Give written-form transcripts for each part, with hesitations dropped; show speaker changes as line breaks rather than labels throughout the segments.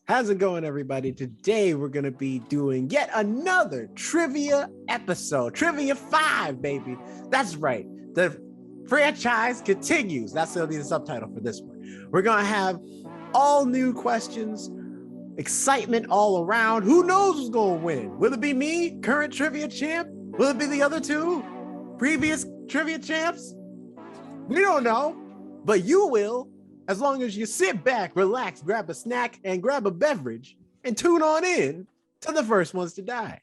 How's it going, everybody? Today we're going to be doing yet another trivia episode. Trivia 5, baby. That's right. The franchise continues. That's going to be the subtitle for this one. We're going to have all new questions, excitement all around. Who knows who's going to win? Will it be me, current trivia champ? Will it be the other two, previous trivia champs? We don't know, but you will. As long as you sit back, relax, grab a snack, and grab a beverage, and tune on in to the first ones to die.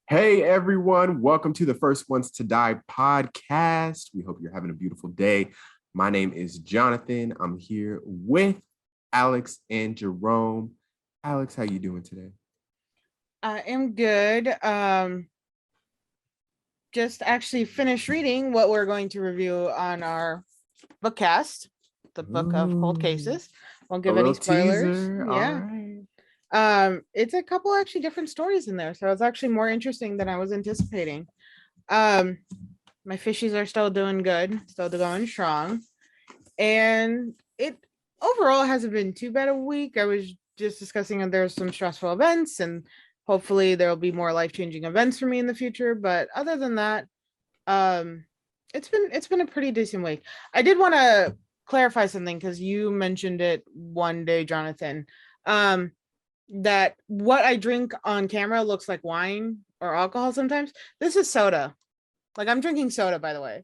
Hey everyone, welcome to the First Ones to Die podcast. We hope you're having a beautiful day. My name is Jonathan. I'm here with Alex and Jerome. Alex, how you doing today?
I am good. Just actually finished reading what we're going to review on our bookcast, the book of cold cases. Won't give any spoilers.
Teaser.
Yeah.
All right.
It's a couple actually different stories in there, so it's actually more interesting than I was anticipating. My fishies are still doing good, still going strong, and it overall hasn't been too bad a week. I was just discussing that there's some stressful events, and hopefully there'll be more life-changing events for me in the future. But other than that, it's been a pretty decent week. I did want to clarify something because you mentioned it one day, Jonathan. That what I drink on camera looks like wine or alcohol sometimes. This is soda. Like, I'm drinking soda, by the way.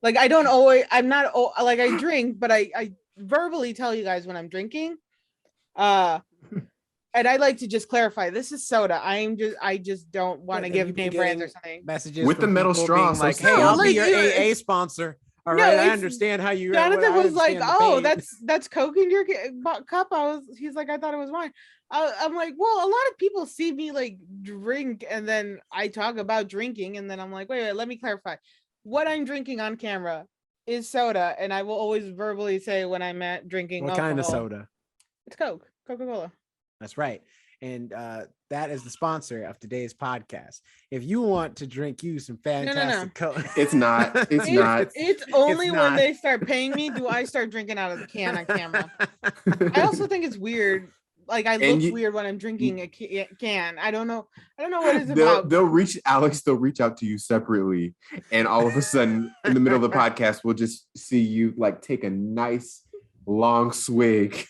Like, I drink, but I verbally tell you guys when I'm drinking. And I like to just clarify, this is soda. I just don't want to give name brands or something.
Messages
With the metal straw,
like,
so
hey,
sad.
I'll be
Like,
your AA sponsor. All right, I understand how you.
Jonathan was like, "Oh,
pain.
that's Coke in your cup." He's like, "I thought it was wine." I'm like, "Well, a lot of people see me like drink, and then I talk about drinking, and then I'm like, wait, let me clarify. What I'm drinking on camera is soda, and I will always verbally say when I'm at drinking.
What
alcohol,
kind of soda?
It's Coke, Coca-Cola.
That's right. And that is the sponsor of today's podcast. If you want to drink you some fantastic Coke,
It's not. It's not.
It's only
It's
when
not.
they start paying me do I start drinking out of the can on camera. I also think it's weird. Like, I look weird when I'm drinking a can. I don't know what it's about.
They'll reach Alex. They'll reach out to you separately, and all of a sudden, in the middle of the podcast, we'll just see you like take a nice long swig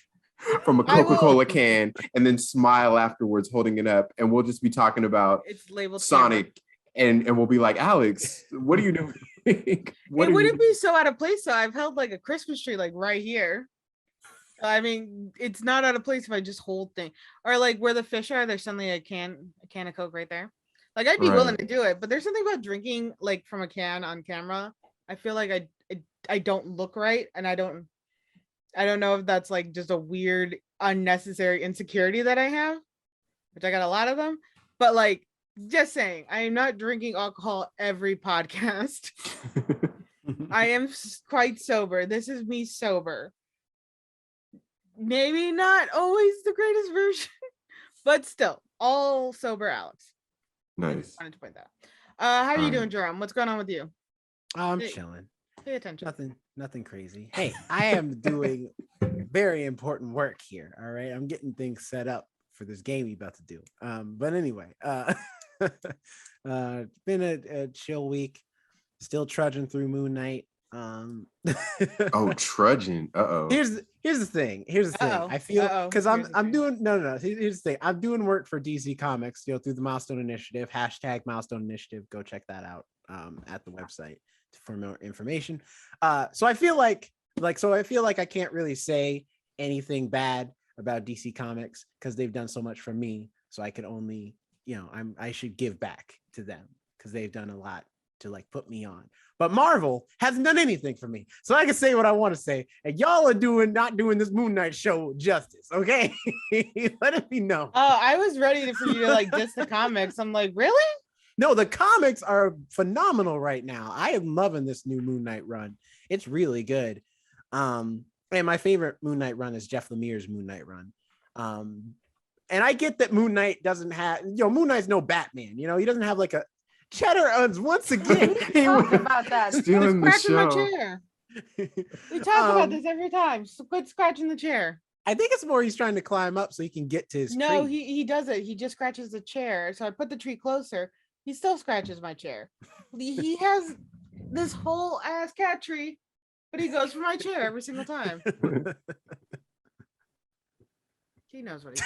from a Coca-Cola can, and then smile afterwards, holding it up, and we'll just be talking about
It's labeled
Sonic, and we'll be like, Alex, what are you doing?
It wouldn't be so out of place. So I've held like a Christmas tree like right here. I mean, it's not out of place if I just hold thing, or like where the fish are. There's suddenly a can of Coke right there. Like, I'd be willing to do it, but there's something about drinking like from a can on camera. I feel like I don't look right, and I don't know if that's like just a weird unnecessary insecurity that I have, which I got a lot of them. But like, just saying, I am not drinking alcohol every podcast. I am quite sober. This is me sober. Maybe not always the greatest version, but still, all sober Alex.
Nice.
I wanted to point that out. How are you doing, Jerome? What's going on with you?
I'm chilling.
Pay attention.
Nothing crazy. Hey, I am doing very important work here. All right, I'm getting things set up for this game we about to do. But anyway, been a chill week. Still trudging through Moon Knight.
Oh, trudging.
Here's the thing. I feel because I'm doing no. Here's the thing. I'm doing work for DC Comics, through the Milestone Initiative, #Milestone Initiative. Go check that out at the website for more information. So I feel like I can't really say anything bad about DC Comics because they've done so much for me. So I could only, I should give back to them because they've done a lot to like put me on. But Marvel hasn't done anything for me, so I can say what I want to say, and y'all are not doing this Moon Knight show justice. Okay, let it be known.
Oh, I was ready for you to like diss the comics. I'm like, really?
No, the comics are phenomenal right now. I am loving this new Moon Knight run. It's really good. And my favorite Moon Knight run is Jeff Lemire's Moon Knight run. And I get that Moon Knight doesn't have, Moon Knight's no Batman. He doesn't have like Cheddar Uns once again.
We talk about that.
Stealing the show.
My chair. We talk about this every time. So quit scratching the chair.
I think it's more he's trying to climb up so he can get to his
No,
tree.
he does it. He just scratches the chair. So I put the tree closer. He still scratches my chair. He has this whole ass cat tree, but he goes for my chair every single time. He knows what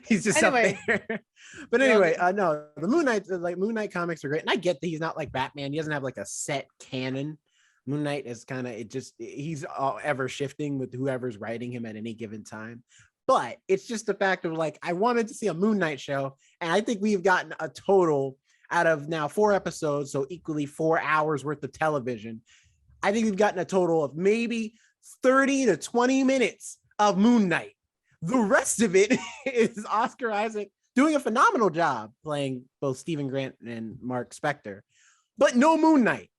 he's just anyway. Up there. But anyway, no, the Moon Knight comics are great. And I get that he's not like Batman. He doesn't have like a set canon. Moon Knight is kind of, he's ever shifting with whoever's writing him at any given time. But it's just the fact of like, I wanted to see a Moon Knight show. And I think we've gotten a total out of now 4 episodes. So equally 4 hours worth of television. I think we've gotten a total of maybe 30 to 20 minutes of Moon Knight. The rest of it is Oscar Isaac doing a phenomenal job playing both Stephen Grant and Mark Spector, but no Moon Knight.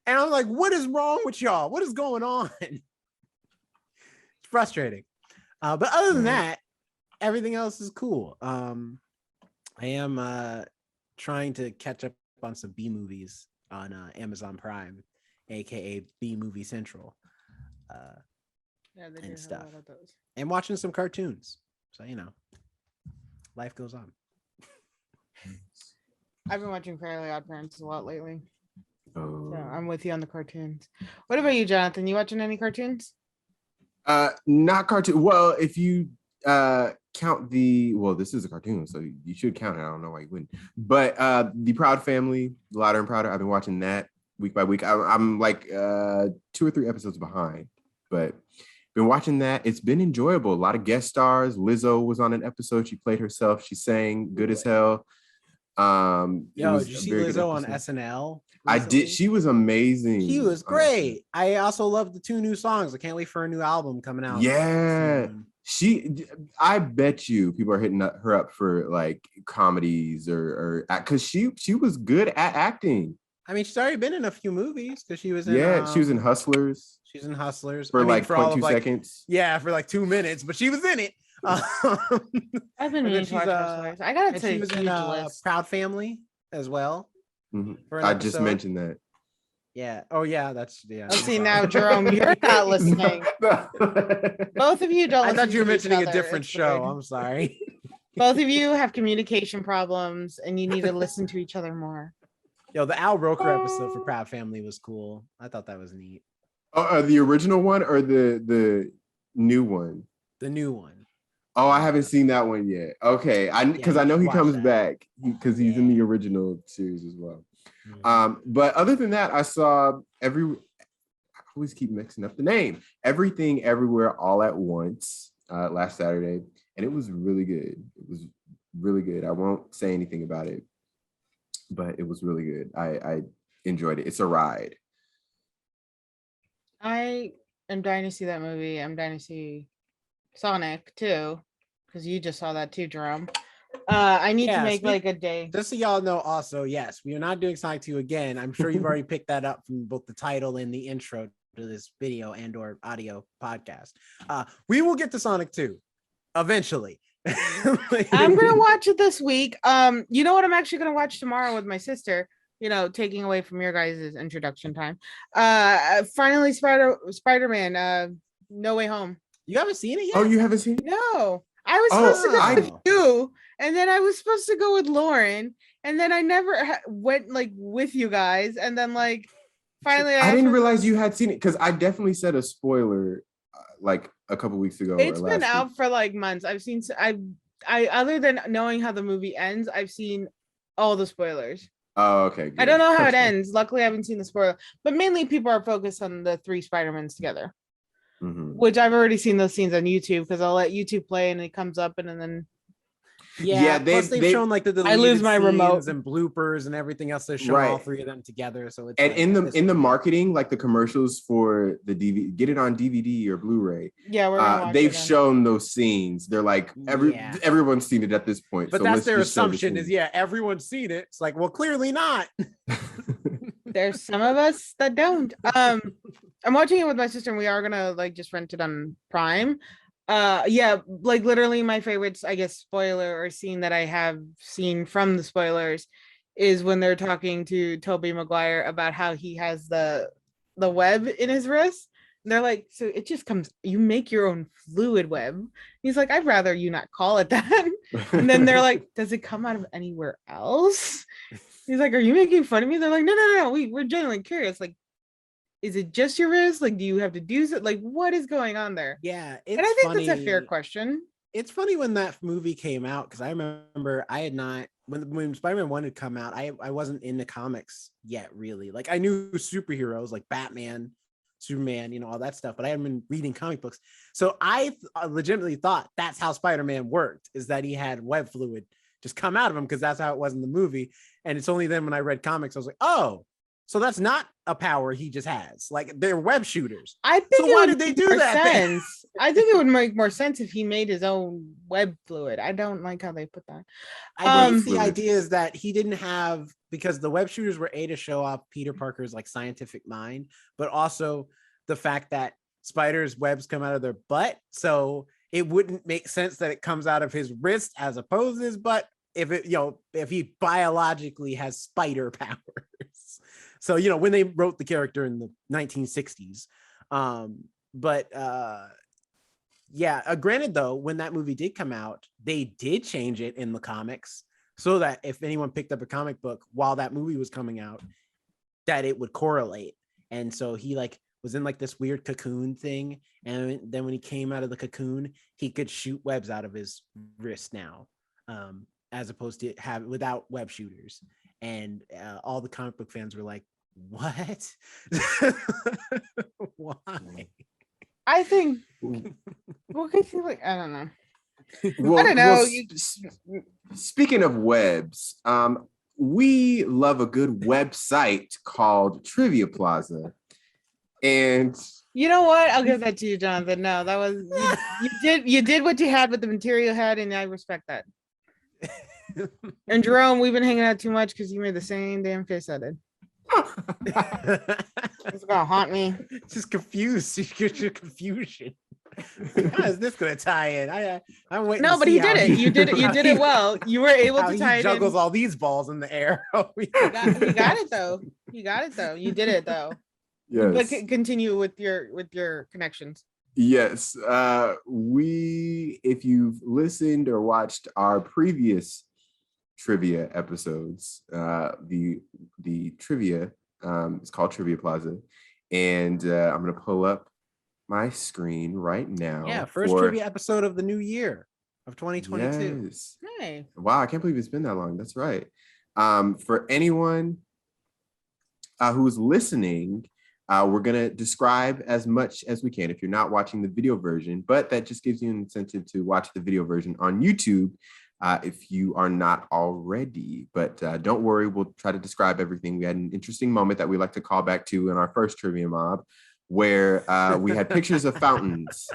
And I'm like, what is wrong with y'all? What is going on? It's frustrating. But other than that, everything else is cool. I am trying to catch up on some B movies on Amazon Prime, aka B Movie Central.
They and stuff.
And watching some cartoons. So, life goes on.
I've been watching Fairly Odd Parents a lot lately.
Oh.
So I'm with you on the cartoons. What about you, Jonathan? You watching any cartoons?
Not cartoon. Well, if you count this is a cartoon, so you should count it. I don't know why you wouldn't. But the Proud Family, Louder and Prouder, I've been watching that week by week. I'm like 2 or 3 episodes behind, but been watching that. It's been enjoyable. A lot of guest stars. Lizzo was on an episode. She played herself. She sang good as hell.
Did you see Lizzo on SNL?
Recently? I did. She was amazing.
She was great. I also love the 2 new songs. I can't wait for a new album coming out.
Yeah. I bet you people are hitting her up for like comedies or because she was good at acting.
I mean, she's already been in a few movies because she was in
she was in Hustlers.
She's in Hustlers
for like 0.2 seconds.
Yeah, for like 2 minutes, but she was in it.
I've been meaning to watch Hustlers. I gotta say,
she was in Proud Family as well.
Mm-hmm. I just mentioned that.
Yeah. Oh yeah, that's
Let's see now, Jerome, you're not listening. Both of you don't.
I thought you were mentioning a different show. I'm sorry.
Both of you have communication problems, and you need to listen to each other more.
Yo, the Al Roker episode for Proud Family was cool. I thought that was neat.
The original one or the new one?
The new one.
Oh, I haven't seen that one yet. Okay, because I know he comes back because he's in the original series as well. Mm-hmm. But other than that, I saw I always keep mixing up the name. Everything Everywhere All at Once last Saturday, and it was really good. It was really good. I won't say anything about it, but it was really good. I enjoyed it. It's a ride.
I am dying to see that movie. I'm dying to see Sonic too, because you just saw that too, Jerome. I need to make like a day.
Just so y'all know, also, yes, we are not doing Sonic 2 again. I'm sure you've already picked that up from both the title and the intro to this video and or audio podcast. We will get to Sonic 2 eventually.
I'm gonna watch it this week. You know what I'm actually gonna watch tomorrow with my sister, taking away from your guys' introduction time. Finally Spider-Man, No Way Home.
You haven't seen it yet?
Oh, you haven't seen it?
No. I was supposed to go with you, and then I was supposed to go with Lauren, and then I never went like with you guys, and then like finally
I didn't realize you had seen it because I definitely said a spoiler like a couple weeks ago.
It's been out for like months. I've seen I other than knowing how the movie ends, I've seen all the spoilers.
Oh, okay. Good.
I don't know how it ends. Luckily, I haven't seen the spoiler, but mainly people are focused on the 3 Spider-Mans together. Mm-hmm. Which I've already seen those scenes on YouTube because I'll let YouTube play and it comes up and then
they've shown like the
I lose my remote
and bloopers and everything else. They show all 3 of them together. So it's
in the marketing, like the commercials for the DVD, get it on DVD or Blu-ray.
Yeah,
they've shown those scenes. They're like everyone's seen it at this point.
But so that's their assumption is everyone's seen it. It's like, well, clearly not.
There's some of us that don't. I'm watching it with my sister, and we are gonna like just rent it on Prime. Like literally my favorites, I guess, spoiler or scene that I have seen from the spoilers is when they're talking to Tobey Maguire about how he has the web in his wrist. And they're like, so it just comes, you make your own fluid web. He's like, I'd rather you not call it that. And then they're like, does it come out of anywhere else? He's like, are you making fun of me? They're like, no. We're genuinely curious. Like, is it just your wrist? Like, do you have to do it? Like, what is going on there?
Yeah.
And I think that's a fair question.
It's funny when that movie came out, because I remember I had not, when Spider-Man 1 had come out, I wasn't into comics yet, really. Like, I knew superheroes like Batman, Superman, you know, all that stuff, but I hadn't been reading comic books. So I legitimately thought that's how Spider-Man worked, is that he had web fluid just come out of him, because that's how it was in the movie. And it's only then when I read comics, I was like, oh, so that's not a power he just has. Like, they're web shooters.
I think so why did they do that? Sense. I think it would make more sense if he made his own web fluid. I don't like how they put that.
I think the idea is that he didn't have, because the web shooters were to show off Peter Parker's like scientific mind, but also the fact that spiders' webs come out of their butt. So it wouldn't make sense that it comes out of his wrist as opposed to his butt if it, if he biologically has spider powers. So, when they wrote the character in the 1960s. Granted, though, when that movie did come out, they did change it in the comics so that if anyone picked up a comic book while that movie was coming out, that it would correlate. And so he was in this weird cocoon thing. And then when he came out of the cocoon, he could shoot webs out of his wrist now, as opposed to without web shooters. And all the comic book fans were like, what? Why?
I think, I don't know. Well, I don't know.
Speaking of webs, we love a good website called Trivia Plaza. And
you know what? I'll give that to you, Jonathan. No, that was, you did what you had with the material you had, and I respect that. And Jerome, we've been hanging out too much because you made the same damn face I did. It's gonna haunt me.
Just confused. You get your confusion. How is this gonna tie in? I'm waiting.
No, but he did it. You did it. You did it well. You were able to tie it in.
Juggles all these balls in the air.
You got it though. You got it though. You did it though.
Yes.
But continue with your connections.
Yes. If you've listened or watched our previous trivia episodes, the trivia is called Trivia Plaza, and I'm gonna pull up my screen right now.
Yeah, first trivia episode of the new year of 2022.
Yes.
Hey.
Wow, I can't believe it's been that long. That's right. For anyone who's listening, we're gonna describe as much as we can if you're not watching the video version, but that just gives you an incentive to watch the video version on YouTube. If you are not already, but don't worry, we'll try to describe everything. We had an interesting moment that we like to call back to in our first trivia mob, where we had pictures of fountains,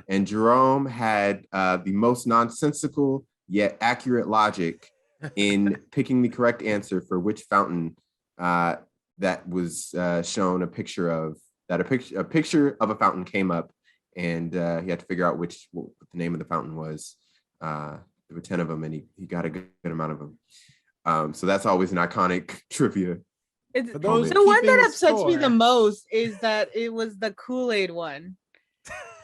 and Jerome had the most nonsensical yet accurate logic in picking the correct answer for which fountain that was shown a picture of. That a picture of a fountain came up, and he had to figure out what the name of the fountain was. There were 10 of them, and he got a good amount of them. So that's always an iconic trivia.
The one that upsets me the most is that it was the Kool-Aid one.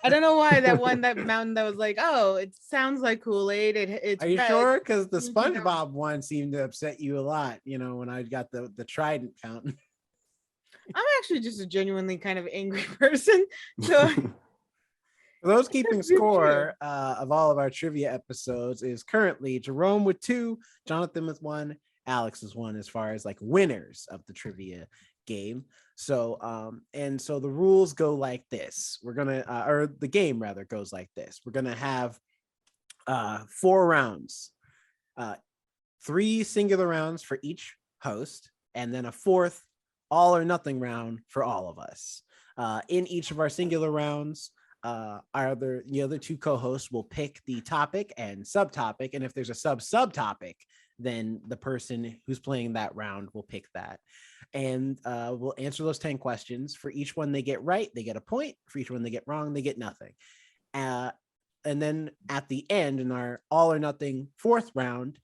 I don't know why that mountain that was like, oh, it sounds like Kool-Aid. It's
Are you sure? Because the SpongeBob one seemed to upset you a lot, when I got the Trident fountain.
I'm actually just a genuinely kind of angry person. So
for those keeping score of all of our trivia episodes is currently Jerome with 2, Jonathan with 1, Alex is 1 as far as winners of the trivia game. So so the rules go like this. We're gonna or the game rather goes like this. We're gonna have 4 rounds, 3 singular rounds for each host, and then a 4th all or nothing round for all of us. In each of our singular rounds, the other 2 co-hosts will pick the topic and subtopic, and if there's a subtopic, then the person who's playing that round will pick that, and we'll answer those 10 questions. For each one they get right, they get a point. For each one they get wrong, they get nothing. And then at the end, in our all or nothing 4th round,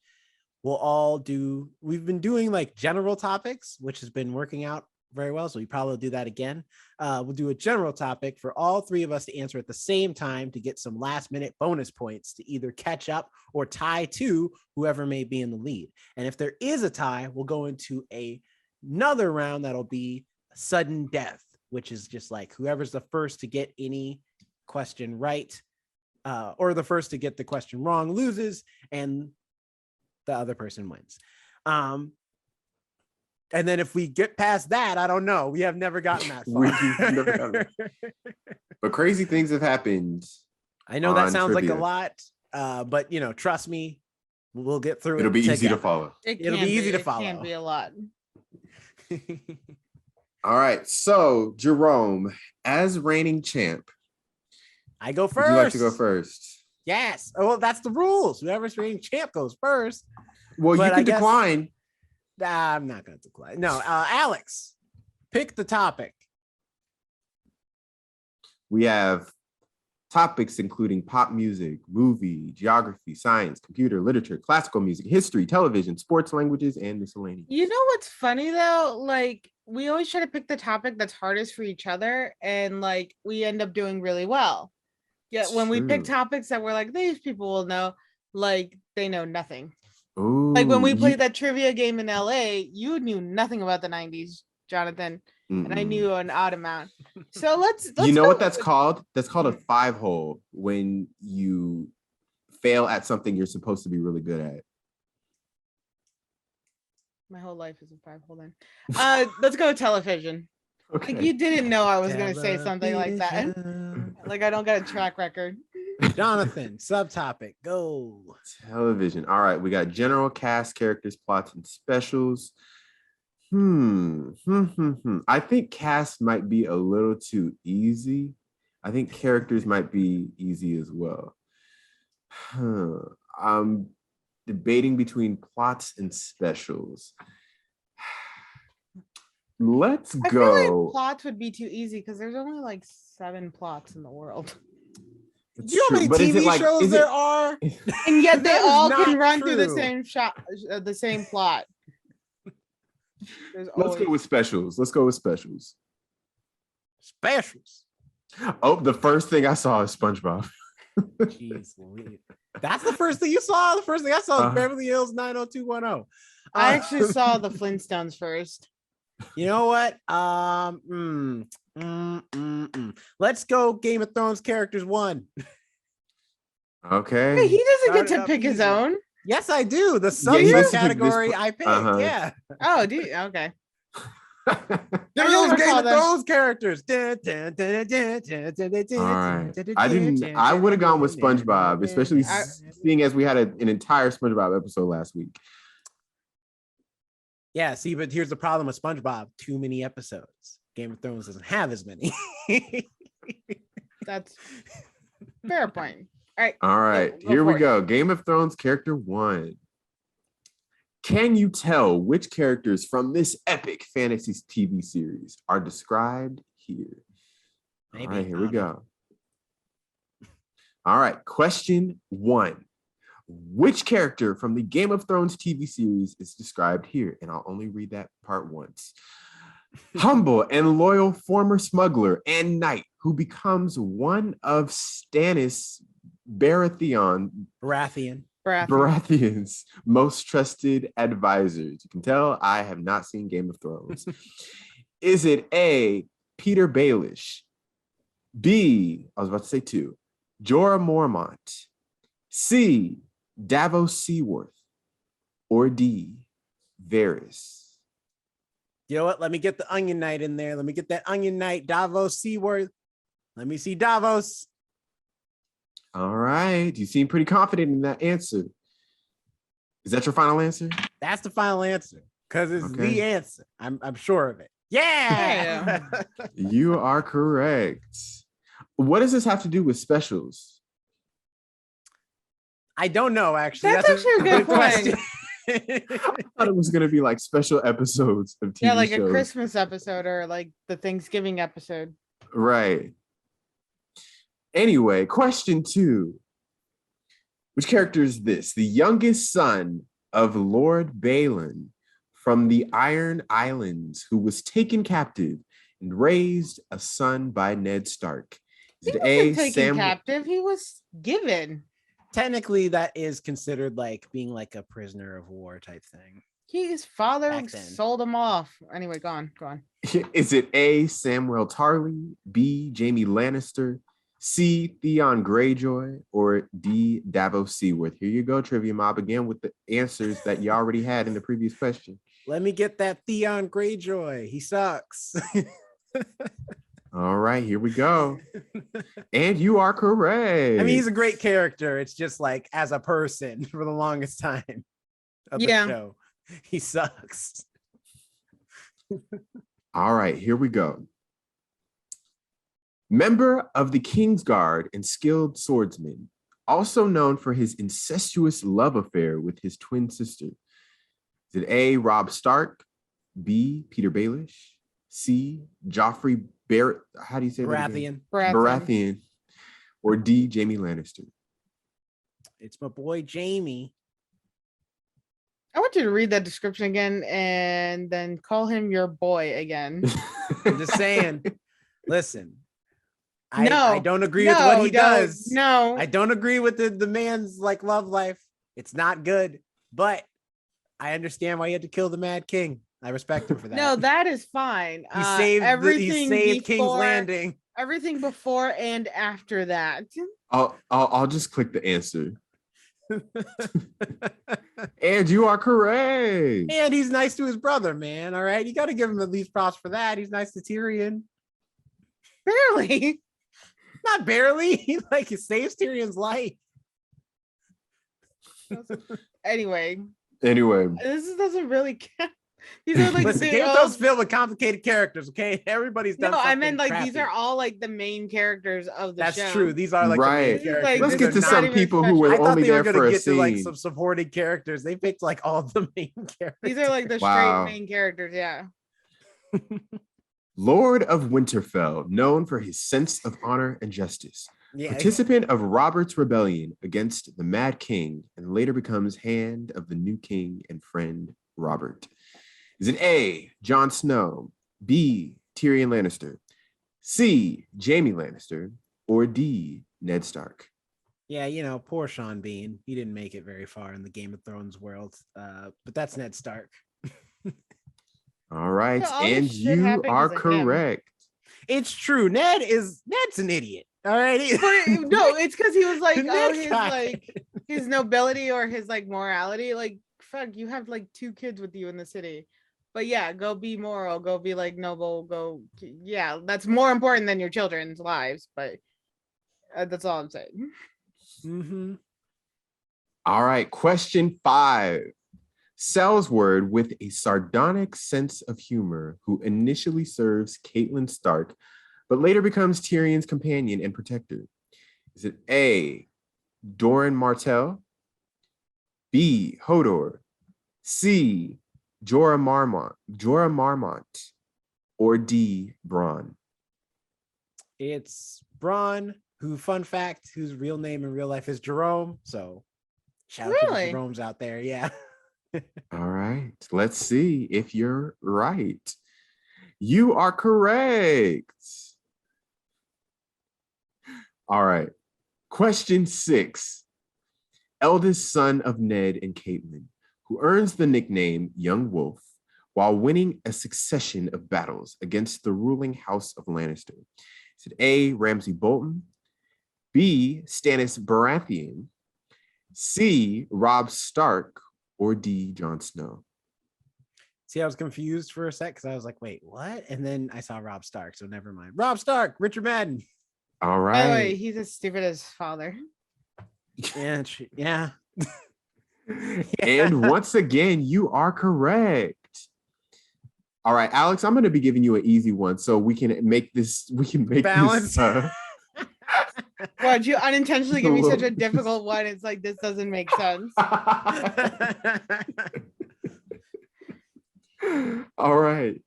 we've been doing like general topics, which has been working out very well. So we probably will do that again. We'll do a general topic for all three of us to answer at the same time to get some last minute bonus points to either catch up or tie to whoever may be in the lead. And if there is a tie, we'll go into another round that'll be sudden death, which is just like whoever's the first to get any question right, or the first to get the question wrong loses, and the other person wins. And then if we get past that, I don't know. We have never gotten that far.
But crazy things have happened.
I know that sounds like a lot, but trust me, we'll get through it.
It'll be easy to follow.
It'll be easy to follow.
It can be a lot.
All right. So, Jerome, as reigning champ,
I go first.
Would you like to go first?
Yes. Oh, well, that's the rules. Whoever's reigning champ goes first.
Well, but you can decline.
I'm not going to decline. No, Alex, pick the topic.
We have topics including pop music, movie, geography, science, computer, literature, classical music, history, television, sports, languages, and miscellaneous.
You know what's funny though? Like, we always try to pick the topic that's hardest for each other, and like we end up doing really well. Yeah, when we pick topics that we're like, these people will know, like they know nothing.
Ooh,
like when we played that trivia game in LA, you knew nothing about the 90s, Jonathan, and I knew an odd amount. So let's
you know what that's called? That's called a 5-hole, when you fail at something you're supposed to be really good at.
My whole life is a 5-hole then. Let's go television.
Okay.
Like you didn't know I was gonna say something like that. Like I don't got a track record.
Jonathan, subtopic, go. Television. All right, we got general cast, characters, plots, and specials. I think cast might be a little too easy. I think characters might be easy as well. I'm debating between plots and specials. Let's go.
I feel like plots would be too easy because there's only like 7 plots in the world.
It's you know how many TV shows there are?
And yet they all can run through the same shot, the same plot.
Let's go with specials. Let's go with specials.
Specials.
Oh, the first thing I saw is SpongeBob.
Jeez, that's the first thing you saw. The first thing I saw was Beverly Hills 90210.
I actually saw the Flintstones first.
You know what? Let's go Game of Thrones characters 1.
Okay.
Hey, he doesn't get to pick his own.
Yes, I do. The subject category I picked. Yeah.
Oh, do you? Okay.
Those Game of Thrones characters.
All right. I would have gone with SpongeBob, especially seeing as we had an entire SpongeBob episode last week.
Yeah, see, but here's the problem with SpongeBob. Too many episodes. Game of Thrones doesn't have as many.
That's fair point.
All right. Here we go. Game of Thrones character 1. Can you tell which characters from this epic fantasy TV series are described here? Maybe. All right, here we go. All right. Question 1. Which character from the Game of Thrones TV series is described here? And I'll only read that part once. Humble and loyal former smuggler and knight who becomes one of Stannis Baratheon's most trusted advisors. You can tell I have not seen Game of Thrones. Is it A, Peter Baelish, B, I was about to say 2, Jorah Mormont, C, Davos Seaworth, or D, Varys?
You know what? Let me get the Onion Knight in there. Let me get that Onion Knight, Davos Seaworth. Let me see Davos.
All right. You seem pretty confident in that answer. Is that your final answer?
That's the final answer because it's the answer. I'm sure of it. Yeah.
You are correct. What does this have to do with specials?
I don't know, actually.
That's actually a good question.
I thought it was going to be like special episodes of TV
like
shows.
A Christmas episode or like the Thanksgiving episode.
Right. Anyway, question 2. Which character is this? The youngest son of Lord Balin from the Iron Islands, who was taken captive and raised a son by Ned Stark?
He wasn't taken captive. He was given.
Technically, that is considered like being like a prisoner of war type thing.
His father sold him off. Anyway, go on.
Is it A, Samwell Tarly, B, Jaime Lannister, C, Theon Greyjoy, or D, Davos Seaworth? Here you go, Trivia Mob, again with the answers that you already had in the previous question.
Let me get that Theon Greyjoy. He sucks.
All right, here we go. And you are correct.
I mean, he's a great character. It's just like as a person for the longest time of the show, he sucks.
All right, here we go. Member of the Kingsguard and skilled swordsman, also known for his incestuous love affair with his twin sister. Is it A, Robb Stark, B, Peter Baelish, C, Joffrey Barrett, how do you say
Baratheon.
Baratheon, or D, Jaime Lannister?
It's my boy Jaime.
I want you to read that description again and then call him your boy again.
I'm just saying. Listen, I don't agree with what he does.
No,
I don't agree with the man's like love life. It's not good, but I understand why he had to kill the Mad King. I respect him for that.
No, that is fine.
He saved King's Landing.
Everything before and after that.
I'll just click the answer. And you are correct.
And he's nice to his brother, man. All right, you got to give him at least props for that. He's nice to Tyrion.
Barely.
Not barely. He saves Tyrion's life.
Anyway,
this
doesn't really count. These are like
Game of Thrones filled with complicated characters. Okay, everybody's done.
No, I meant like crappy. These are all like the main characters of the show.
That's true. These are like
right.
The main characters.
Let's get to some people who were only there for a scene.
Like some supporting characters. They picked like all the main characters.
These are like the straight main characters. Yeah.
Lord of Winterfell, known for his sense of honor and justice. Yeah. Participant of Robert's rebellion against the Mad King, and later becomes hand of the new king and friend Robert. Is it A, Jon Snow, B, Tyrion Lannister, C, Jaime Lannister, or D, Ned Stark?
Yeah, poor Sean Bean. He didn't make it very far in the Game of Thrones world, but that's Ned Stark.
All right, and you are correct.
It's true. Ned's an idiot. All right.
No, it's because he was like, his nobility or his like morality. Like, fuck, you have like 2 kids with you in the city. But yeah, go be moral, go be like noble, that's more important than your children's lives. But that's all I'm saying.
Mm-hmm.
All right, question 5. Selsword with a sardonic sense of humor, who initially serves Catelyn Stark, but later becomes Tyrion's companion and protector. Is it A, Doran Martell, B, Hodor, C, Jorah Mormont, or D, Bronn?
It's Bronn, who, fun fact, whose real name in real life is Jerome. So shout out to the Jeromes out there. Yeah.
All right. Let's see if you're right. You are correct. All right. Question 6. Eldest son of Ned and Catelyn, who earns the nickname Young Wolf while winning a succession of battles against the ruling House of Lannister. Is it A, Ramsay Bolton, B, Stannis Baratheon, C, Robb Stark, or D, Jon Snow?
See, I was confused for a sec because I was like, wait, what? And then I saw Robb Stark, so never mind. Robb Stark, Richard Madden.
All right.
By the way, he's as stupid as his father.
Yeah.
And once again, you are correct. All right, Alex, I'm going to be giving you an easy one so we can make this
balance.
Why'd you unintentionally give me such a difficult one? It's like, this doesn't make sense.
All right.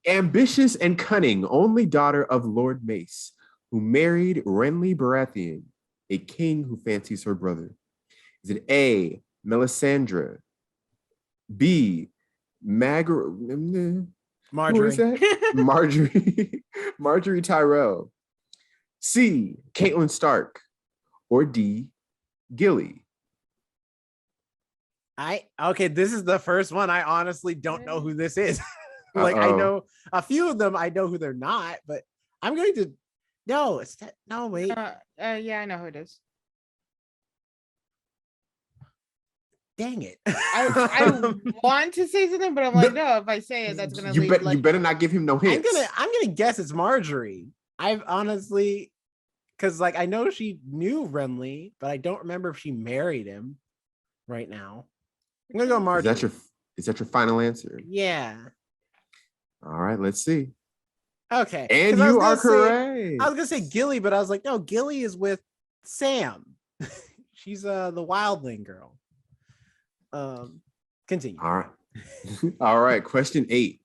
Ambitious and cunning only daughter of Lord Mace, who married Renly Baratheon, a king who fancies her brother. Is it A, Melisandre, B.
Marjorie.
Who is that? Marjorie. Marjorie Tyrell. C. Caitlin Stark. Or D. Gilly.
Okay, this is the first one. I honestly don't know who this is. Like, I know a few of them, I know who they're not, but I'm going to wait.
Yeah, I know who it is.
Dang it.
I want to say something, but I'm like, no, if I say it, that's gonna lead.
You better not give him no hints.
I'm gonna guess it's Marjorie. I've honestly, because like I know she knew Renly, but I don't remember if she married him right now. I'm gonna go Marjorie.
Is that your final answer?
Yeah.
All right, let's see.
Okay.
And you are correct.
I was gonna say Gilly, but I was like, no, Gilly is with Sam. She's the wildling girl. Continue.
All right. All right. Question 8.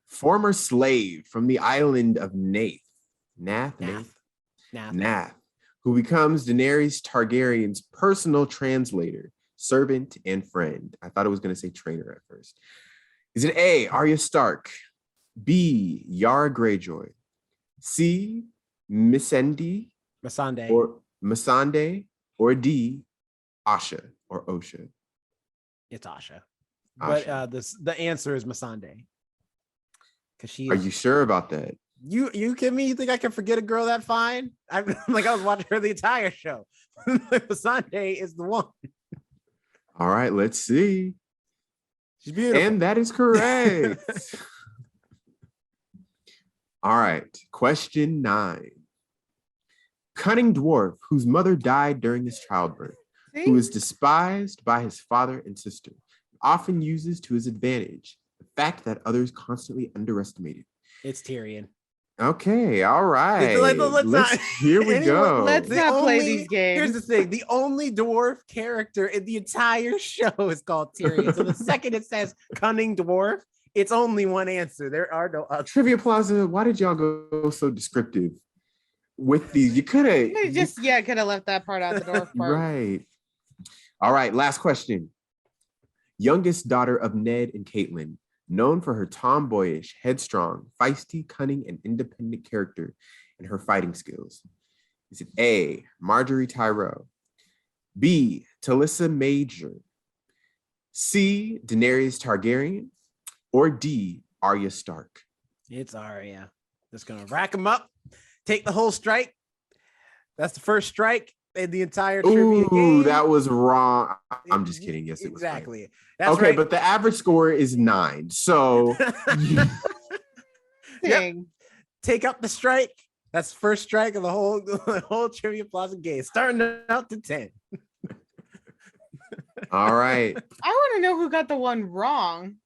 Former slave from the island of Nath, who becomes Daenerys Targaryen's personal translator, servant, and friend. I thought it was going to say trainer at first. Is it A, Arya Stark, B, Yara Greyjoy, C, Missandei, or D, Asha or Osha?
It's Asha. But the answer is Missandei.
Are you sure about that?
You kidding me? You think I can forget a girl that fine? I'm like, I was watching her the entire show. Missandei is the one.
All right, let's see.
She's beautiful.
And that is correct. All right, question 9. Cunning dwarf whose mother died during his childbirth, who is despised by his father and sister, often uses to his advantage the fact that others constantly underestimate it.
It's Tyrion.
Okay, all right. Here we go.
Let's not play these games.
Here's the thing. The only dwarf character in the entire show is called Tyrion. So the second it says cunning dwarf, it's only one answer. There are no other.
Trivia Plaza, why did y'all go so descriptive with these? You could have
could have left that part out, the dwarf part.
Right. All right, last question. Youngest daughter of Ned and Caitlyn, known for her tomboyish, headstrong, feisty, cunning, and independent character and her fighting skills. Is it A, Marjorie Tyrell, B, Talissa Major, C, Daenerys Targaryen, or D, Arya Stark?
It's Arya. Just gonna rack them up, take the whole strike. That's the first strike in the entire trivia game.
That was wrong. I'm just kidding. Yes, it was
exactly.
Right.
That's
okay,
right.
But the average score is 9. So
take up the strike. That's the first strike of the whole Trivia Plaza game. Starting out to 10.
All right.
I want to know who got the one wrong.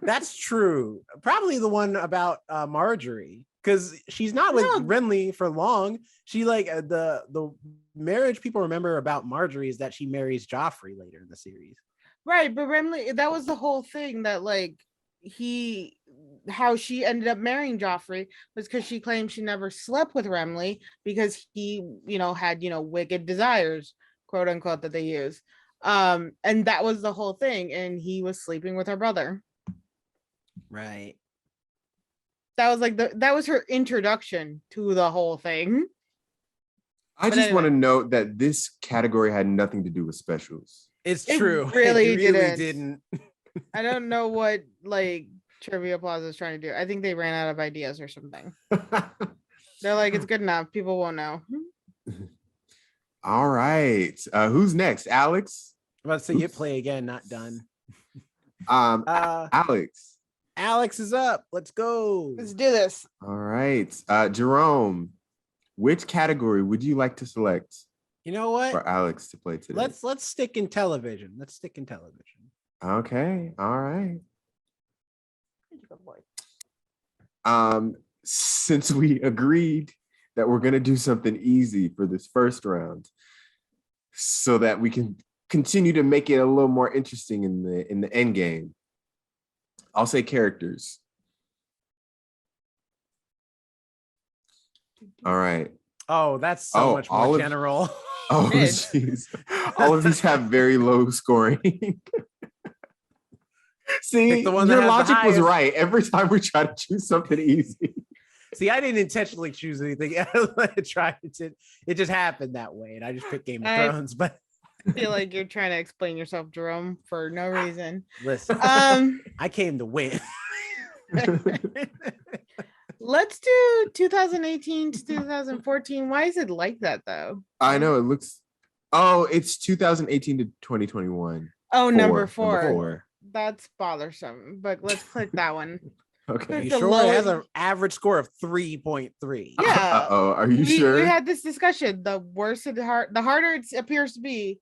That's true. Probably the one about Marjorie, because she's not with Renly for long. She like the marriage people remember about Marjorie is that she marries Joffrey later in the series.
Right, but Renly, that was the whole thing, that like how she ended up marrying Joffrey was because she claimed she never slept with Renly because he, had, wicked desires, quote unquote, that they use. And that was the whole thing. And he was sleeping with her brother.
Right.
That was like that was her introduction to the whole thing.
I just want to note that this category had nothing to do with specials.
It's true.
It really
didn't.
I don't know what like Trivia Plaza is trying to do. I think they ran out of ideas or something. They're like, it's good enough. People won't know.
All right. Who's next? Alex?
I'm about to say you play again, not done.
Alex.
Alex is up. Let's go.
Let's do this.
All right. Jerome, which category would you like to select?
You know what?
For Alex to play today.
Let's stick in television.
Okay. All right. Since we agreed that we're going to do something easy for this first round so that we can continue to make it a little more interesting in the end game, I'll say characters. All right.
Oh, that's so much more general.
Oh, jeez. All of these have very low scoring. See, your logic was right. Every time we try to choose something easy.
See, I didn't intentionally choose anything. It just happened that way, and I just picked Game of Thrones. But
I feel like you're trying to explain yourself, Jerome, for no reason.
Listen, I came to win.
Let's do 2018 to 2014. Why is it like that though?
I know it looks. Oh, it's 2018 to 2021.
Oh, number four. That's bothersome. But let's click that one.
Okay.
You sure it has an average score of 3.3?
Yeah.
Are you sure?
We had this discussion. The worse the harder it appears to be,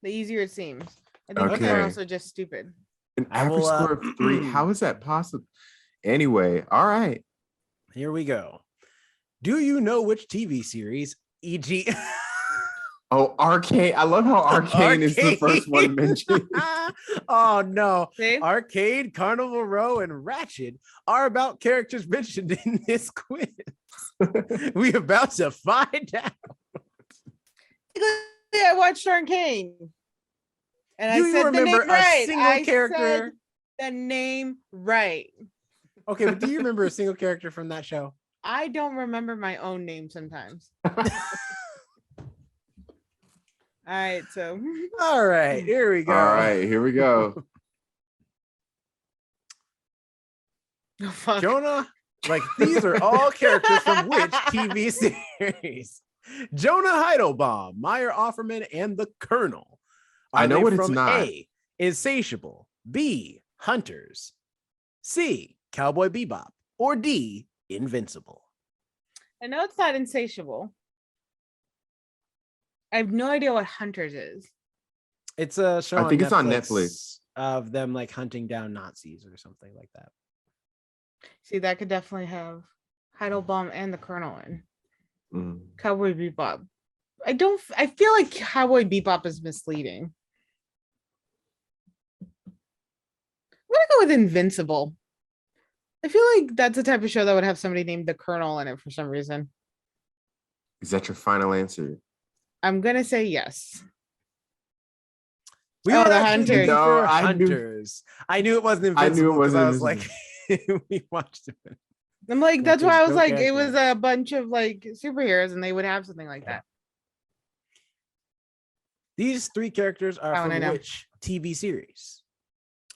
the easier it seems. I think people are also just stupid.
An average score of 3. How is that possible? Anyway, all right.
Here we go. Do you know which TV series, e.g.
Oh, Arcane. I love how Arcane is the first one mentioned.
Oh, no.
See?
Arcade, Carnival Row, and Ratchet are about characters mentioned in this quiz. We're about to find out.
I watched Arcane. And
Do
I said
remember
the name right.
Single character?
Said the name right.
Okay, but do you remember a single character from that show?
I don't remember my own name sometimes. All right, so.
All right, here we go.
All right, here we go.
Oh, fuck.
Jonah, like these are all characters from which TV series? Jonah Heidelbaum, Meyer Offerman, and the Colonel.
I know what it's
from
not.
A, Insatiable, B, Hunters, C, Cowboy Bebop, or D, Invincible?
I know it's not Insatiable. I have no idea what Hunters is.
It's a show.
I think it's on Netflix
of them like hunting down Nazis or something like that.
See, that could definitely have Heidelbaum and the Colonel in. Cowboy Bebop. I feel like Cowboy Bebop is misleading. I'm gonna go with Invincible. I feel like that's the type of show that would have somebody named the Colonel in it for some reason.
Is that your final answer?
I'm gonna say yes.
We were
the Hunters.
No,
Hunters. I knew it wasn't Invincible.
I knew it wasn't.
I was like, we watched it.
I'm like, that's why I was like, it was a bunch of like superheroes, and they would have something like that.
These three characters are from which TV series?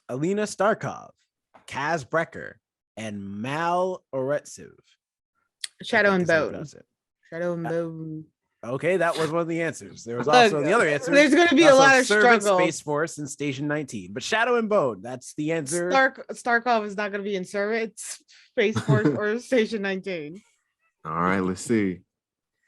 Alina Starkov, Kaz Brekker, and Mal Oretsev.
Shadow and Bone. Shadow and Bone.
Okay, that was one of the answers. There was also the other answer.
There's going to be a lot of struggle.
Space Force and Station 19, but Shadow and Bone, that's the answer.
Starkov is not going to be in Service, Space Force, or Station 19.
All right, let's see.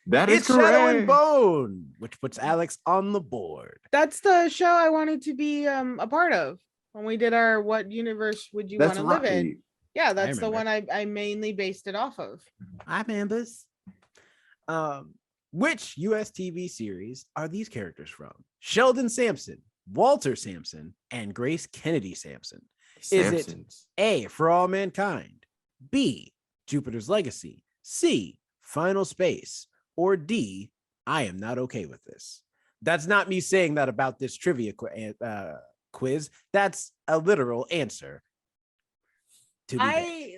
That is
it's
correct.
Shadow and Bone, which puts Alex on the board.
That's the show I wanted to be a part of when we did our What Universe Would You Want to Live in? Yeah, that's the one I mainly based it off of.
I remember. Which US TV series are these characters from? Sheldon Sampson, Walter Sampson, and Grace Kennedy Sampson. Is it A, For All Mankind, B, Jupiter's Legacy, C, Final Space, or D, I Am Not Okay With This? That's not me saying that about this trivia quiz. That's a literal answer.
I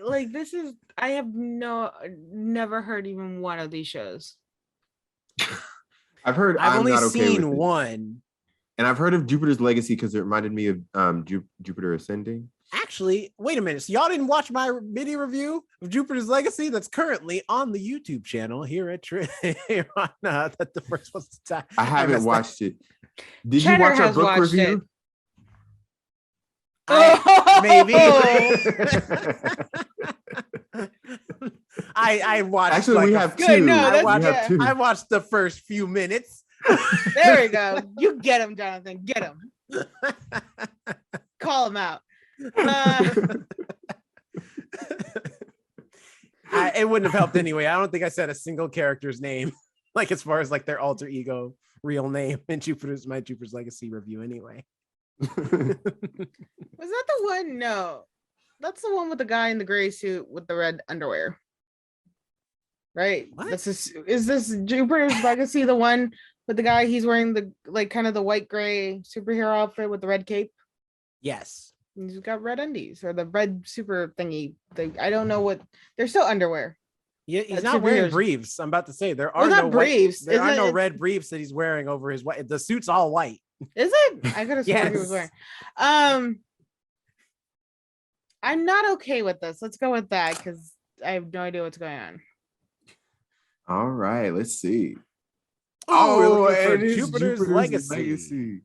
have never heard even one of these shows.
I've
only seen one,
and I've heard of Jupiter's Legacy because it reminded me of Jupiter Ascending.
Actually, wait a minute. So y'all didn't watch my mini review of Jupiter's Legacy that's currently on the YouTube channel here at that the first one's to time.
I haven't watched it. Did you watch our book review?
Maybe. I watched.
Actually, we have two.
No,
I watched the first few minutes.
There we go. You get him, Jonathan. Get him. Call him out.
It wouldn't have helped anyway. I don't think I said a single character's name, like as far as like their alter ego, real name in Jupiter's Legacy review anyway.
Was that the one? No, that's the one with the guy in the gray suit with the red underwear, right? Is this Jupiter's Legacy the one with the guy? He's wearing the like kind of the white gray superhero outfit with the red cape.
Yes.
He's got red undies or the red super thingy. I don't know what they're still underwear.
Yeah, he's not wearing briefs. I'm about to say there are
no briefs.
There are no red briefs that he's wearing over his white. The suit's all white.
Is it? I could have sworn he was wearing. I'm not okay with this. Let's go with that because I have no idea what's going on.
All right, let's see.
It is Jupiter's Legacy.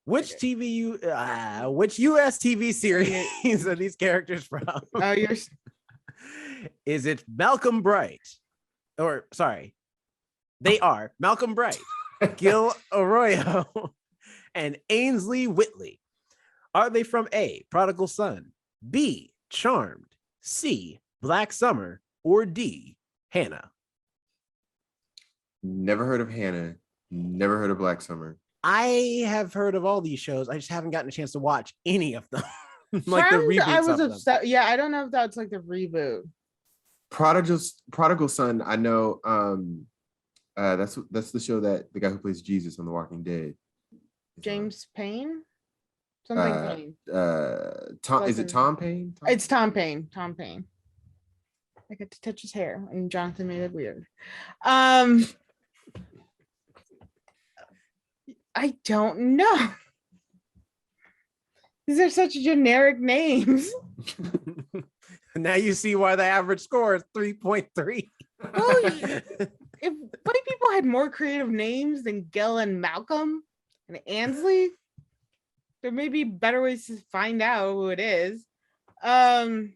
Which which US TV series are these characters from?
Oh,
Is it Malcolm Bright? Or sorry, they are Malcolm Bright, Gil Arroyo, and Ainsley Whitley. Are they from A, Prodigal Son, B, Charmed, C, Black Summer, or D, Hannah?
Never heard of Hannah. Never heard of Black Summer.
I have heard of all these shows. I just haven't gotten a chance to watch any of them.
Like Charmed, the reboots. I was upset. Yeah, I don't know if that's like the reboot.
Prodigal Son. I know. That's the show that the guy who plays Jesus on The Walking Dead.
James Payne. Something Payne.
Tom. Is it Tom Payne?
It's Tom Payne. Tom Payne. I got to touch his hair, and Jonathan made it weird. I don't know. These are such generic names.
Now you see why the average score is 3.3.
Well, if white people had more creative names than Gil and Malcolm and Ainsley, there may be better ways to find out who it is. Well,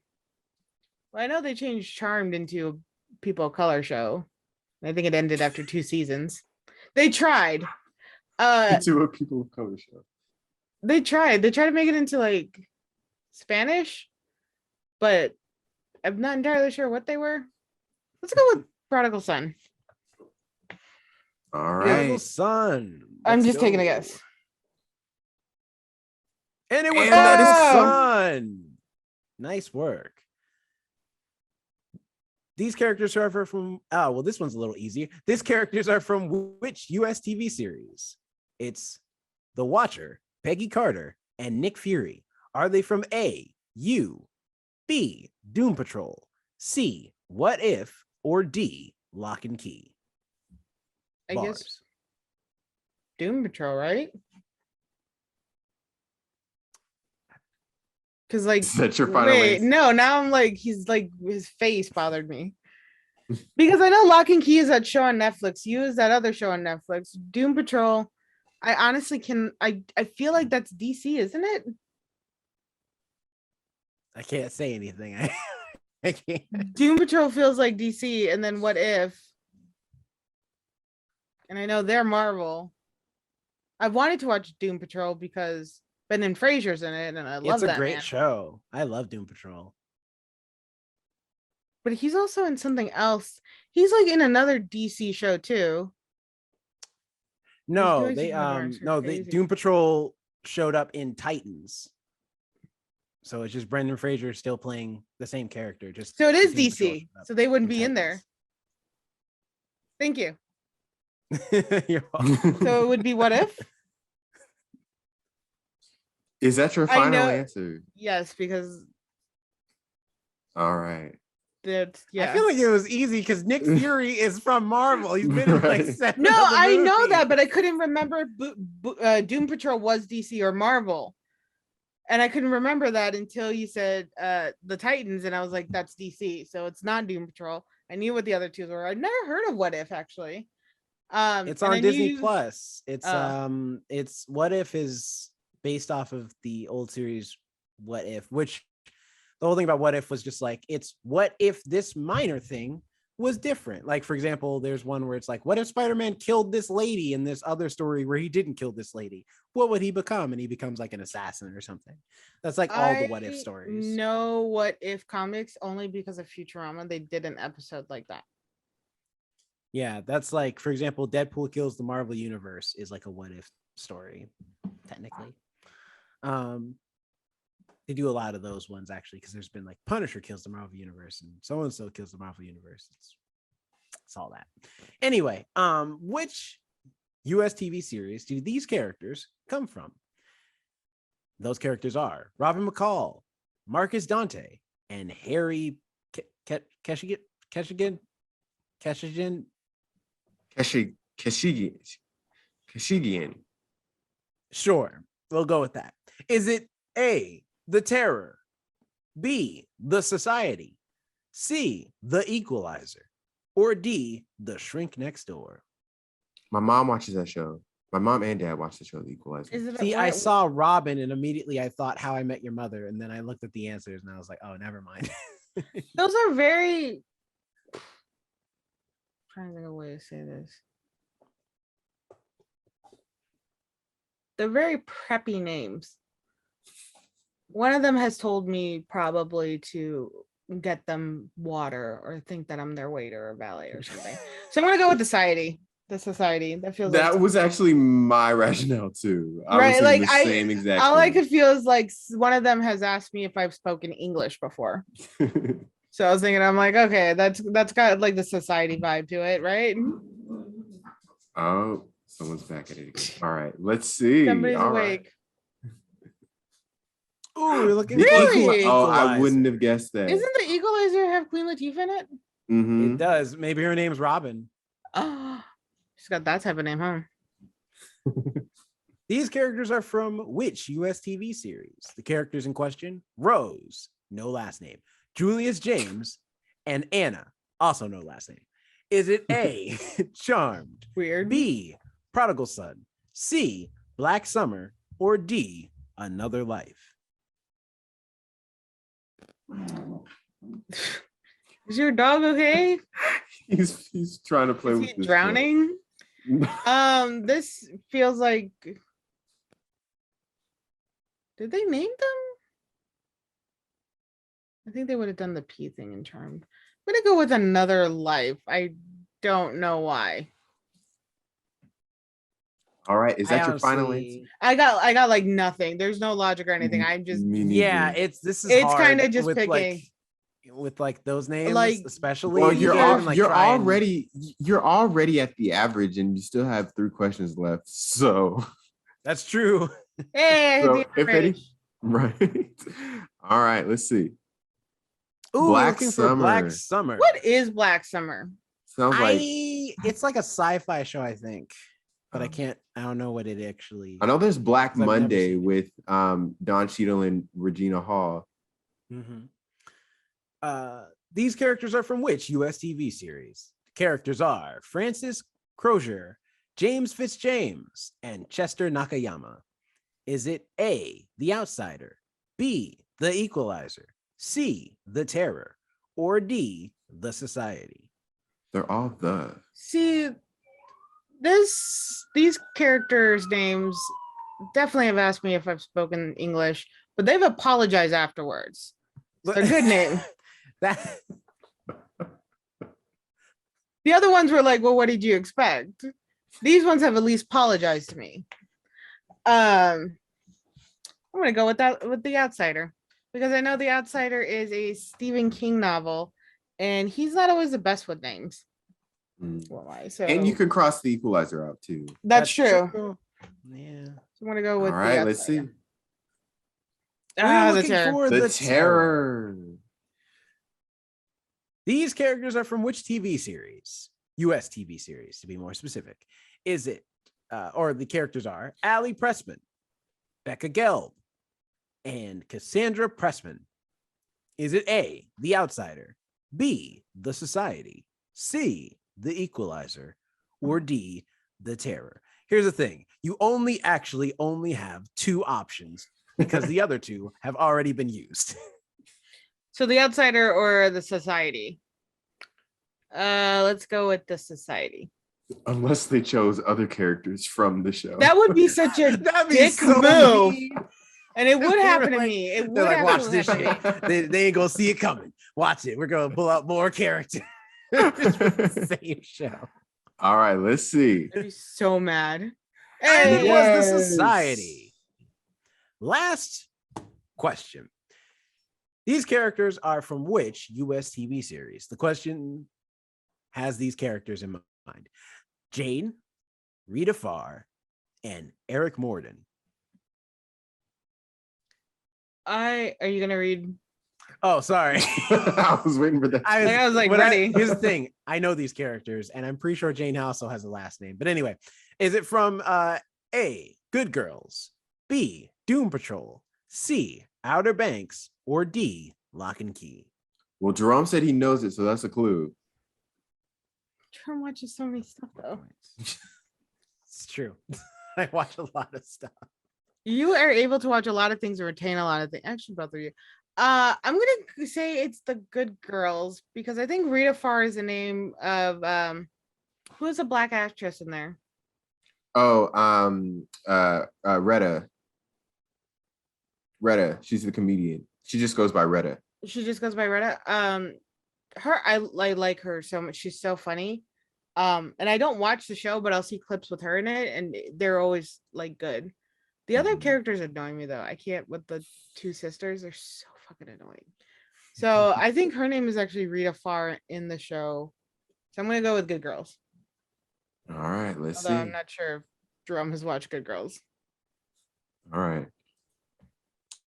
I know they changed Charmed into a people of color show. I think it ended after 2 seasons. They tried.
Into a people of color show.
They tried to make it into like Spanish, but I'm not entirely sure what they were. Let's go with Prodigal Son.
All right.
Prodigal Son.
I'm just taking a guess.
And it was Prodigal Son. Nice work. These characters are from, this one's a little easier. These characters are from which US TV series? It's The Watcher, Peggy Carter, and Nick Fury. Are they from A, You, B, Doom Patrol, C, What If, or D, Lock and Key?
I guess Doom Patrol, right? Because like,
that's your final answer?
No, now I'm like, he's like, his face bothered me. Because I know Lock and Key is that show on Netflix. You is that other show on Netflix. Doom Patrol, I honestly I feel like that's DC, isn't it?
I can't say anything. I can't.
Doom Patrol feels like DC, and then What If? And I know they're Marvel. I've wanted to watch Doom Patrol because Brendan Fraser's in it, and I love that.
It's a great show. I love Doom Patrol.
But he's also in something else. He's like in another DC show too.
No, Doom Patrol showed up in Titans. So it's just Brendan Fraser still playing the same character. Just
so it is DC. So they wouldn't be in there. Thank you.
You're welcome.
So it would be What If?
Is that your final answer?
Yes, because.
All right.
Yes.
I feel like it was easy because Nick Fury is from Marvel. He's been in like 7.
No, I know that, but I couldn't remember Doom Patrol was DC or Marvel. And I couldn't remember that until you said the Titans, and I was like, that's DC. So it's not Doom Patrol. I knew what the other two were. I'd never heard of What If, actually.
It's on Disney Plus. It's What If is based off of the old series What If, which the whole thing about What If was just like, it's what if this minor thing was different. Like, for example, there's one where it's like, what if Spider-Man killed this lady in this other story where he didn't kill this lady? What would he become? And he becomes like an assassin or something. That's like all the What If stories.
No What If comics only because of Futurama. They did an episode like that.
Yeah, that's like, for example, Deadpool kills the Marvel Universe is like a What If story, technically. They do a lot of those ones actually, because there's been like Punisher kills the Marvel Universe and so kills the Marvel Universe. It's all that. Anyway, which US TV series do these characters come from? Those characters are Robin McCall, Marcus Dante, and Harry Keshigan. Sure, we'll go with that. Is it A, the Terror, B, the Society, C, the Equalizer, or D, the Shrink Next Door?
My mom watches that show. My mom and dad watch the show The Equalizer.
See, I saw Robin and immediately I thought How I Met Your Mother, and then I looked at the answers and I was like, oh, never mind.
Those are very. I'm trying to think of a way to say this. They're very preppy names. One of them has told me probably to get them water or think that I'm their waiter or valet or something. So I'm gonna go with Society. The Society. That feels
that
like
was actually my rationale too.
Right, like
same exact
all
thing.
I could feel is like one of them has asked me if I've spoken English before. So I was thinking, I'm like, okay, that's got like the Society vibe to it, right?
Oh, someone's back at it again. All right, let's see.
Somebody's awake.
Ooh, you're looking
Really?
Oh, I wouldn't have guessed that.
Isn't the Equalizer have Queen Latifah in it?
Mm-hmm.
It does. Maybe her name's Robin.
Oh, she's got that type of name, huh?
These characters are from which US TV series? The characters in question: Rose, no last name, Julius James, and Anna, also no last name. Is it A, Charmed,
Weird.
B, Prodigal Son, C, Black Summer, or D, Another Life?
Is your dog okay?
He's trying to play
Is
with
he
this
drowning? This feels like. Did they name them? I think they would have done the P thing in Charmed. I'm gonna go with Another Life. I don't know why.
All right, is that your final answer?
I got like nothing. There's no logic or anything. I'm just
this is
it's kind of just picking.
With like those names,
like
especially.
Well, you're already at the average, and you still have 3 questions left. So
that's true.
Hey,
so if any, right? All right, let's see.
Ooh, Black Summer.
What is Black Summer?
Sounds like
it's like a sci-fi show, I think, but I don't know what it actually.
I know there's Black Monday with Don Cheadle and Regina Hall.
Mm-hmm. These characters are from which US TV series? The characters are Francis Crozier, James Fitzjames, and Chester Nakayama. Is it A, The Outsider, B, The Equalizer, C, The Terror, or D, The Society?
They're all the.
See, these characters' names definitely have asked me if I've spoken English, but they've apologized afterwards. So they're good name. The other ones were like, well, what did you expect? These ones have at least apologized to me. I'm gonna go with The Outsider, because I know The Outsider is a Stephen King novel, and he's not always the best with names. So
and you can cross The Equalizer out too.
That's true.
Yeah.
So I'm gonna go with.
All right, let's see.
The
Terror.
These characters are from which TV series? US TV series, to be more specific. Is it, or the characters are Allie Pressman, Becca Gelb, and Cassandra Pressman. Is it A, The Outsider, B, The Society, C, The Equalizer, or D, The Terror? Here's the thing. You only have 2 options because the other 2 have already been used.
So The Outsider or The Society? Let's go with The Society.
Unless they chose other characters from the show.
That would be such a dick move. And it would happen to me. It would
like, watch this shit. They ain't gonna see it coming. Watch it. We're gonna pull out more characters. Same show.
All right, let's see.
I'd be so mad.
And it was The Society. Last question. These characters are from which US TV series? The question has these characters in mind: Jane, Rita Farr, and Eric Morden.
Are you gonna read?
Oh, sorry.
I was waiting for that.
I was like ready.
Here's the thing. I know these characters, and I'm pretty sure Jane also has a last name. But anyway, is it from A, Good Girls, B, Doom Patrol, C, Outer Banks, or D, Lock and Key?
Well, Jerome said he knows it, so that's a clue.
Jerome watches so many stuff though.
It's true. I watch a lot of stuff.
You are able to watch a lot of things and retain a lot of things. Actually, both of you. I'm gonna say it's the Good Girls because I think Rita Farr is the name of who is a black actress in there?
Oh, Retta. Retta. She's the comedian. She just goes by Retta.
She just goes by Retta. I like her so much. She's so funny. And I don't watch the show, but I'll see clips with her in it, and they're always like good. The other characters annoy me though. I can't with the two sisters. They're so fucking annoying. So I think her name is actually Rita Farr in the show. So I'm gonna go with Good Girls.
All right, let's see.
I'm not sure if Jerome has watched Good Girls.
All right.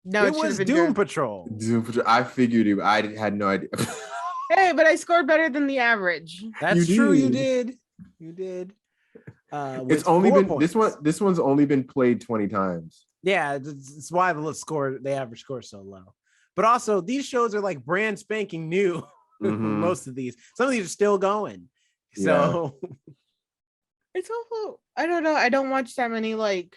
No,
it was Doom Patrol.
Doom Patrol. I figured it. I had no idea.
Hey, but I scored better than the average.
That's true. You did. You did.
It's only been points. This one's only been played 20 times.
Yeah, it's why the average score is so low. But also, these shows are like brand spanking new. Mm-hmm. Most of these, some of these are still going. So
it's also, I don't know. I don't watch that many like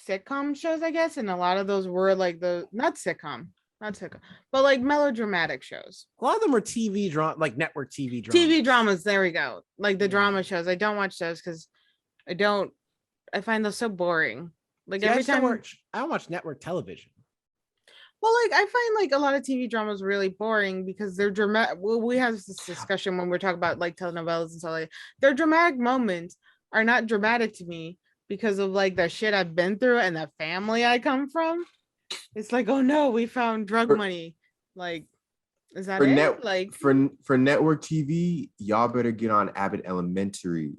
sitcom shows, I guess, and a lot of those were like not sitcom, but like melodramatic shows.
A lot of them are TV drama, like network TV dramas.
TV dramas, there we go. Like the drama shows. I don't watch those because I find those so boring. Like every time
I don't watch network television.
Well, like I find like a lot of TV dramas really boring because they're dramatic. Well, we have this discussion when we're talking about like telenovelas and stuff like that. Their dramatic moments are not dramatic to me because of like the shit I've been through and the family I come from. It's like, oh no, we found drug money. Like, is that it? Like
for network TV, y'all better get on Abbott Elementary.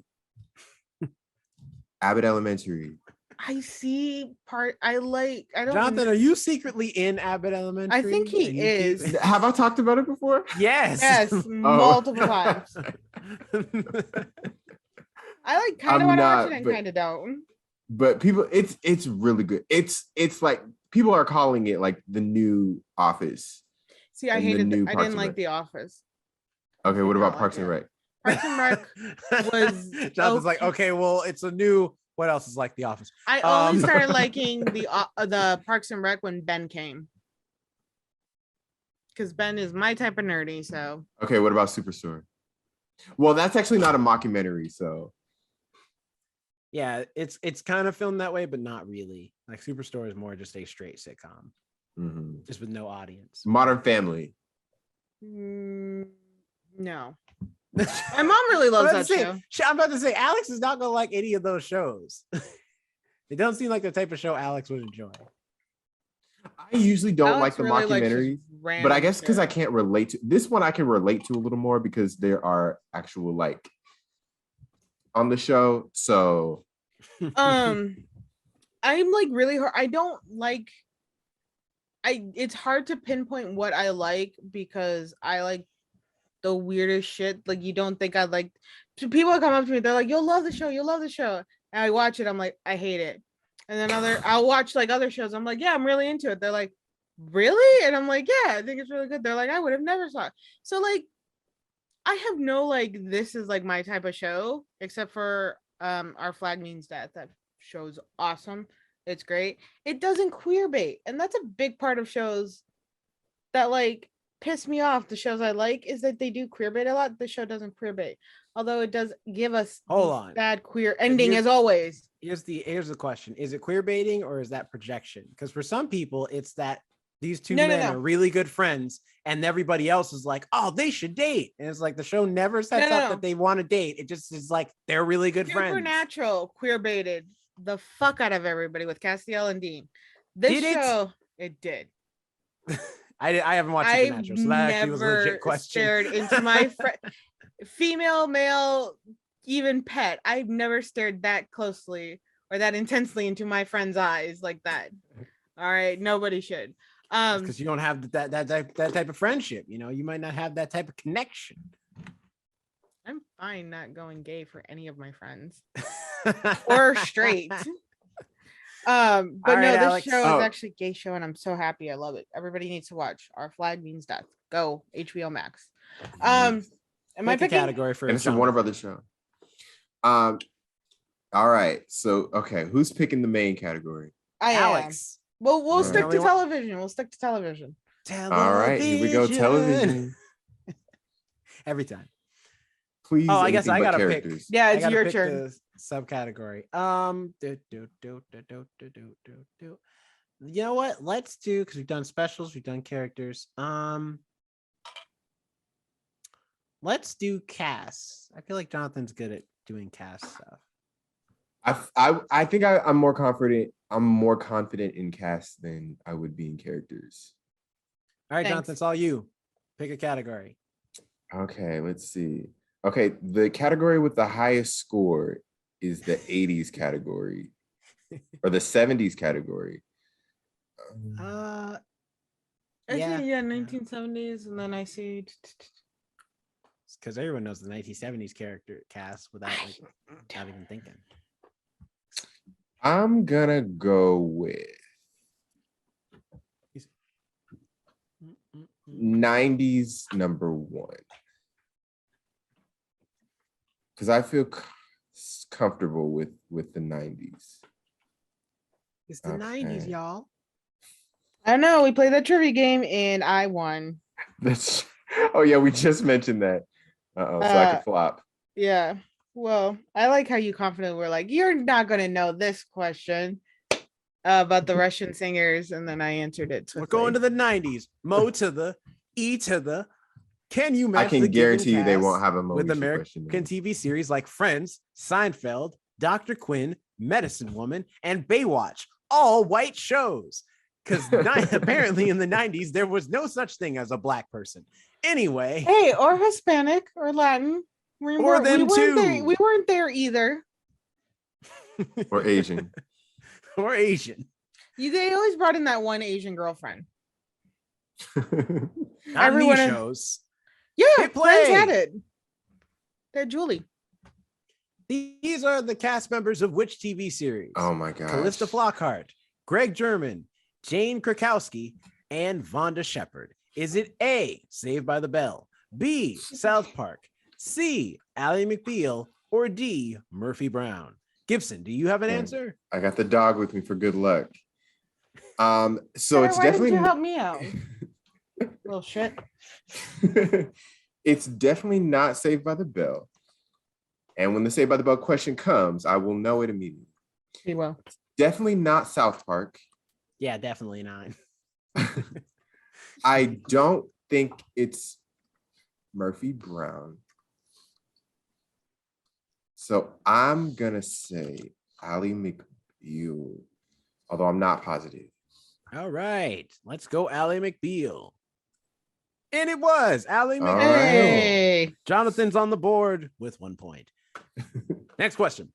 Abbott Elementary.
I see part. I don't.
Jonathan, are you secretly in Abbott Elementary?
I think he is.
Have I talked about it before?
Yes.
Yes, multiple times. I like kind of want to watch it and kind of don't.
But people, it's really good. It's like people are calling it like the new Office.
See, I didn't like The Office.
Okay, what about Parks and Rec?
Parks and Rec was.
Jonathan's like, okay, well, it's a new. What else is like The Office?
I only started liking the Parks and Rec when Ben came, because Ben is my type of nerdy. So
okay, what about Superstore? Well, that's actually not a mockumentary, so
yeah, it's kind of filmed that way, but not really. Like Superstore is more just a straight sitcom, just with no audience.
Modern Family.
No. My mom really loves that show.
I'm about to say Alex is not gonna like any of those shows. They don't seem like the type of show Alex would enjoy.
I usually don't like the mockumentaries, but I guess because I can't relate to this one, I can relate to a little more because there are actual like on the show. So
I'm like really hard. I don't like. It's hard to pinpoint what I like because I like the weirdest shit. Like you don't think I'd like. People come up to me, they're like, "You'll love the show. You'll love the show." And I watch it. I'm like, I hate it. And then I'll watch like other shows. I'm like, yeah, I'm really into it. They're like, really? And I'm like, yeah, I think it's really good. They're like, I would have never saw it. So like, I have no like, this is like my type of show, except for Our Flag Means Death. That show's awesome. It's great. It doesn't queer bait, and that's a big part of shows that like piss me off. The shows I like is that they do queer bait a lot. The show doesn't queer bait, although it does give us bad queer ending as always.
Here's the question: is it queer baiting or is that projection? Because for some people, it's that these two men are really good friends, and everybody else is like, "Oh, they should date," and it's like the show never sets up that they want to date. It just is like they're really good friends.
Supernatural queer baited the fuck out of everybody with Castiel and Dean. It did.
I haven't watched Supernatural, so that actually was a legit question.
Stared into my female, male, even pet. I've never stared that closely or that intensely into my friend's eyes like that. All right, nobody should.
Because you don't have that type of friendship. You know, you might not have that type of connection.
I'm fine not going gay for any of my friends or straight. But right, no, this Alex. Show is actually a gay show, and I'm so happy. I love it. Everybody needs to watch. Our Flag Means Death. Go HBO Max. Am I picking
category for? And it's a Warner Brothers show. All right. So who's picking the main category?
Alex. Well, we'll stick to television. We'll stick to television.
All right, here we go. Television.
Every time.
Please.
Oh, I guess I gotta pick.
Yeah, it's your turn.
Subcategory. You know what? Let's do, because we've done specials, we've done characters. Let's do cast. I feel like Jonathan's good at doing cast stuff.
I think I'm more confident. I'm more confident in cast than I would be in characters.
All right, Jonathan, it's all you. Pick a category.
Okay, let's see. Okay, the category with the highest score is the 80s category or the 70s category.
I see 1970s, and then I see.
Because everyone knows the 1970s character cast without not even thinking.
I'm gonna go with 90s number 1 because I feel comfortable with the 90s.
It's the 90s, y'all.
I don't know. We played that trivia game and I won.
Oh yeah, we just mentioned that. So I could flop.
Yeah. Well, I like how you confidently were like, you're not going to know this question about the Russian singers. And then I answered it.
We're going to the 90s. Mo to the E to the. Can you match?
I can guarantee you they won't have a Mo
with American TV series like Friends, Seinfeld, Dr. Quinn, Medicine Woman, and Baywatch. All white shows. Because apparently in the 90s, there was no such thing as a black person. Anyway.
Hey, or Hispanic or Latin. We weren't there either.
Or Asian.
Or Asian.
They always brought in that one Asian girlfriend.
Everyone shows.
Yeah, Friends had it. They're Julie.
These are the cast members of which TV series?
Oh my god.
Callista Flockhart, Greg German, Jane Krakowski, and Vonda Shepard. Is it A, Saved by the Bell, B, South Park, C, Ally McBeal, or D, Murphy Brown? Gibson, do you have an answer?
I got the dog with me for good luck. So it's
why
definitely.
Did you help me out? Little shit.
It's definitely not Saved by the Bell. And when the Saved by the Bell question comes, I will know it immediately.
You will.
Definitely not South Park.
Yeah, definitely not.
I don't think it's Murphy Brown. So I'm going to say Ally McBeal, although I'm not positive.
All right, let's go Ally McBeal. And it was Ally McBeal.
Hey.
Jonathan's on the board with 1 point. Next question.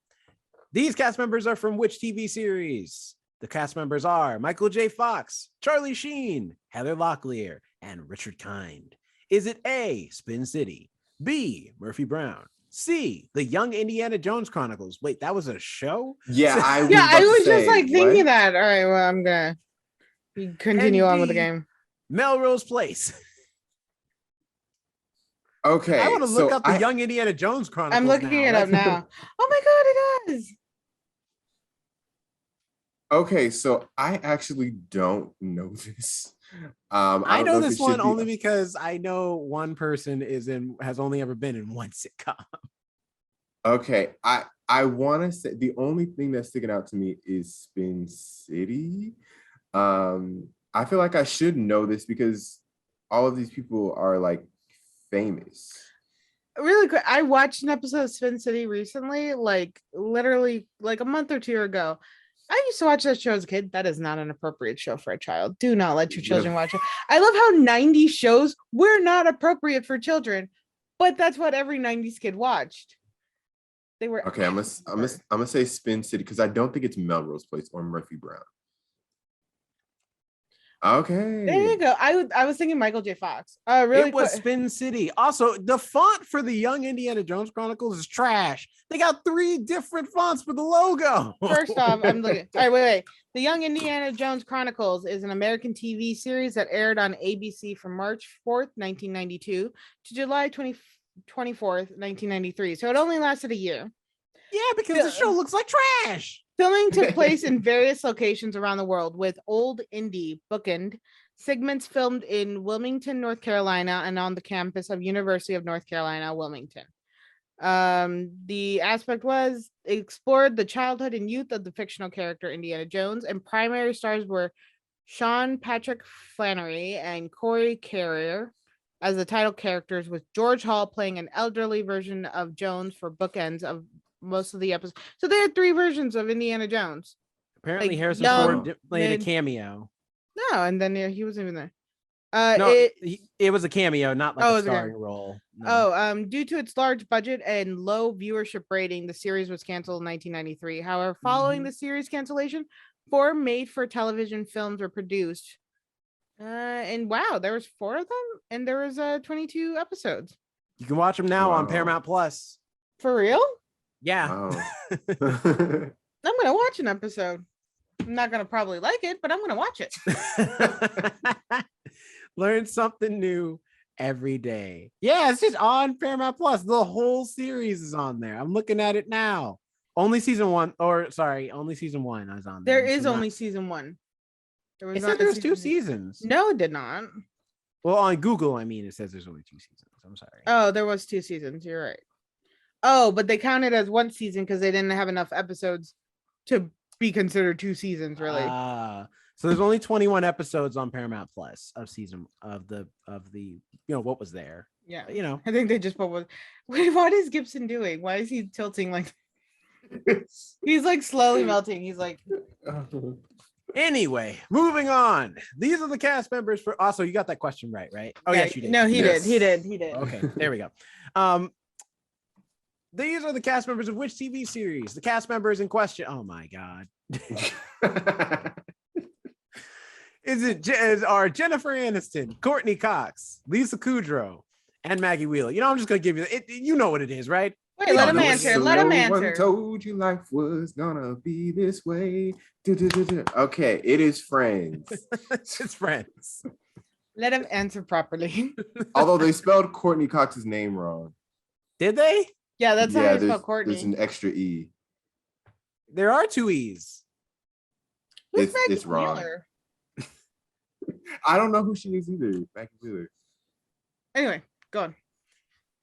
These cast members are from which TV series? The cast members are Michael J. Fox, Charlie Sheen, Heather Locklear, and Richard Kind. Is it A, Spin City, B, Murphy Brown, C, The Young Indiana Jones Chronicles? Wait, that was a show?
Yeah, I was
just like thinking that. All right, well, I'm gonna continue on with the game.
Melrose Place.
Okay,
I want to look up the Young Indiana Jones Chronicles.
I'm looking it up now. Oh my god, it does.
Okay, so I actually don't know this.
I know this one only because I know one person has only ever been in one sitcom.
Okay, I want to say the only thing that's sticking out to me is Spin City. I feel like I should know this because all of these people are like famous.
Really quick, I watched an episode of Spin City recently, like literally like a month or two ago. I used to watch that show as a kid. That is not an appropriate show for a child. Do not let your children watch it. I love how 90s shows were not appropriate for children, but that's what every 90s kid watched. They were
okay. I'm gonna say Spin City because I don't think it's Melrose Place or Murphy Brown. Okay.
There you go. I was thinking Michael J. Fox.
It was Spin City. Also, the font for the Young Indiana Jones Chronicles is trash. They got 3 different fonts for the logo.
First off, I'm looking. All right, wait. The Young Indiana Jones Chronicles is an American TV series that aired on ABC from March 4th, 1992 to July 24th, 1993. So it only lasted a year.
Yeah, because the show looks like trash.
Filming took place in various locations around the world, with Old Indy bookend segments filmed in Wilmington, North Carolina, and on the campus of University of North Carolina, Wilmington. The aspect was explored the childhood and youth of the fictional character Indiana Jones, and primary stars were Sean Patrick Flannery and Corey Carrier as the title characters, with George Hall playing an elderly version of Jones for bookends of most of the episodes. So they had 3 versions of Indiana Jones.
Apparently, like Harrison Ford played a cameo.
No, and then he wasn't even there.
It was a cameo, not like a starring role.
No. Due to its large budget and low viewership rating, the series was canceled in 1993. However, following the series cancellation, 4 made-for-television films were produced. And wow, there was 4 of them, and there was 22 episodes.
You can watch them now on Paramount Plus.
For real?
Yeah.
Wow.
I'm gonna watch an episode. I'm not gonna probably like it, but I'm gonna watch it.
Learn something new every day. Yeah, it's just on Paramount Plus. The whole series is on there. I'm looking at it now. Only season 1 is on there.
There is only season 1.
It said there's 2 seasons.
No, it did not.
Well, on Google, I mean, it says there's only 2 seasons. I'm sorry.
Oh, there was 2 seasons. You're right. Oh, but they counted as 1 season because they didn't have enough episodes to be considered 2 seasons, really.
So there's only 21 episodes on Paramount Plus of the what was there.
Yeah.
I
think they just put what is Gibson doing? Why is he tilting like he's like slowly melting. He's like
Anyway, moving on. These are the cast members for also you got that question right? Oh
yeah,
yes, you did.
No, he did.
Okay, there we go. These are the cast members of which TV series? The cast members in question. Oh my god. Are Jennifer Aniston, Courtney Cox, Lisa Kudrow, and Maggie Wheeler? I'm just gonna give you it. You know what it is, right?
Wait, let him answer.
So
let him
no
answer.
One told you life was gonna be this way. Okay, it is Friends.
It's Friends.
Let him answer properly.
Although they spelled Courtney Cox's name wrong.
Did they?
Yeah, that's how they spell Courtney.
There's an extra E.
There are 2 E's.
It's wrong. I don't know who she is either. Maggie Wheeler.
Anyway, go on.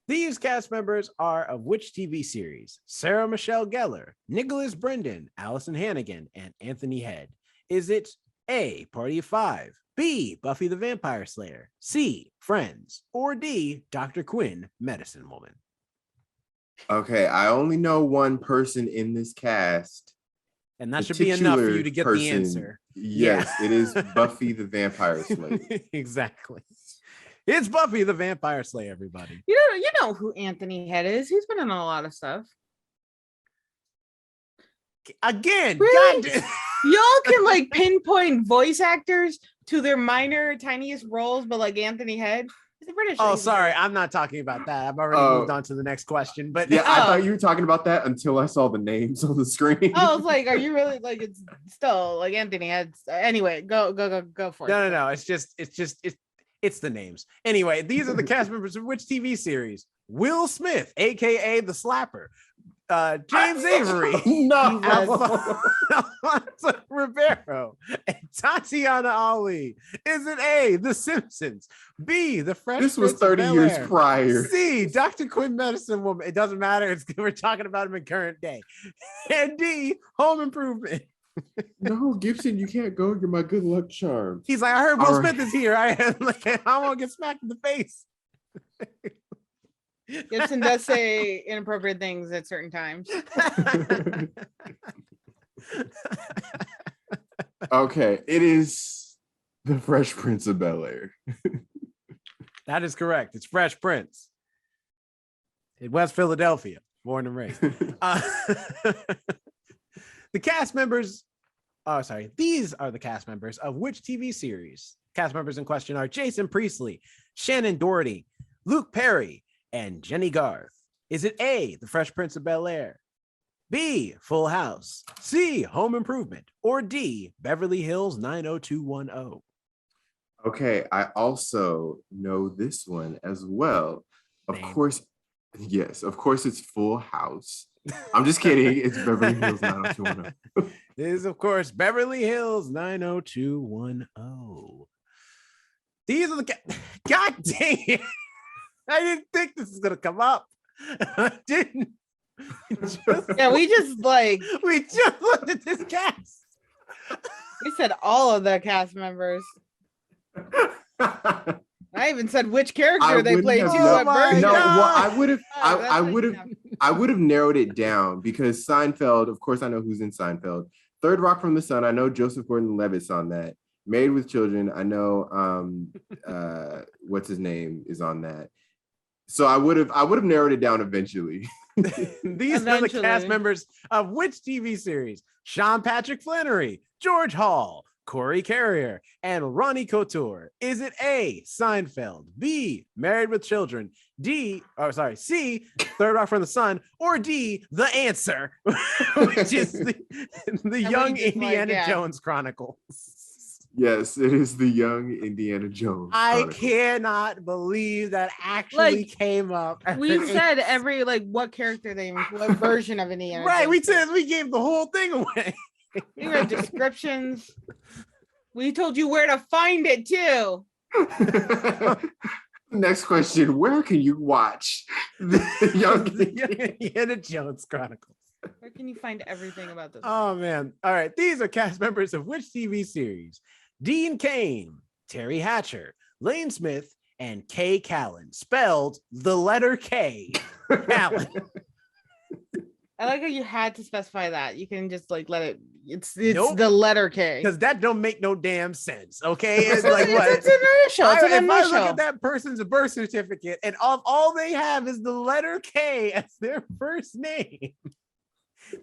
These cast members are of which TV series? Sarah Michelle Gellar, Nicholas Brendan, Allison Hannigan, and Anthony Head. Is it A, Party of 5, B, Buffy the Vampire Slayer, C, Friends, or D, Dr. Quinn, Medicine Woman?
Okay, I only know one person in this cast.
And that should be enough for you to get the answer.
Yes, It is Buffy the Vampire Slayer.
Exactly. It's Buffy the Vampire Slayer, everybody.
You know who Anthony Head is. He's been in a lot of stuff.
Again,
really? Y'all can like pinpoint voice actors to their minor, tiniest roles, but like Anthony Head. British.
Oh, sorry. I'm not talking about that. I've already moved on to the next question. But
yeah, I thought you were talking about that until I saw the names on the screen.
I was like, are you really like it's still like Anthony Head? Anyway, go for it.
No. It's the names. Anyway, these are the cast members of which TV series? Will Smith, aka the Slapper. James Avery, Alfonso Ribeiro, and Tatiana Ali. Is it A, The Simpsons, B, The Fresh
This was 30 years prior,
C, Dr. Quinn, Medicine Woman? It doesn't matter. We're talking about him in current day. And D, Home Improvement.
No, Gibson, you can't go. You're my good luck charm.
He's like, I heard Will Smith is here. I want to get smacked in the face.
Gibson does say inappropriate things at certain times.
Okay, it is the Fresh Prince of Bel-Air.
That is correct. It's Fresh Prince in West Philadelphia, born and raised. The cast members Oh, sorry. These are the cast members of which TV series? Cast members in question are Jason Priestley, Shannon Doherty, Luke Perry, and Jenny Garth. Is it A, The Fresh Prince of Bel-Air, B, Full House, C, Home Improvement, or D, Beverly Hills 90210?
Okay, I also know this one as well. Of course, yes, of course it's Full House. I'm just kidding. It's Beverly Hills 90210.
It is, of course, Beverly Hills 90210. These are the God dang it. I didn't think this was gonna come up. I didn't.
We just looked at this cast. We said all of the cast members. I even said which character they played too.
I would have narrowed it down because Seinfeld, of course, I know who's in Seinfeld. Third Rock from the Sun, I know Joseph Gordon-Levitt's on that. Married with Children, I know what's his name is on that. So I would have narrowed it down eventually.
These are the cast members of which TV series? Sean Patrick Flannery, George Hall, Corey Carrier, and Ronnie Couture. Is it A, Seinfeld, B, Married with Children, C, Third Rock from the Sun, or D, The Answer, which is the Young Indiana Jones Chronicles?
Yes, it is the Young Indiana Jones.
I cannot believe that actually came up.
We said every what character they, what version of Indiana.
Right, we gave the whole thing away.
We read descriptions. We told you where to find it too.
Next question: where can you watch the Young
Indiana Jones Chronicles?
Where can you find everything about this?
Oh man! All right, these are cast members of which TV series? Dean Cain, Terry Hatcher, Lane Smith, and Kay Callan, spelled the letter K. Callan.
I like how you had to specify that. You can just let it. It's the letter K,
because that don't make no damn sense. Okay, it's
what? It's an initial. It's an initial.
If I look at that person's birth certificate and all they have is the letter K as their first name,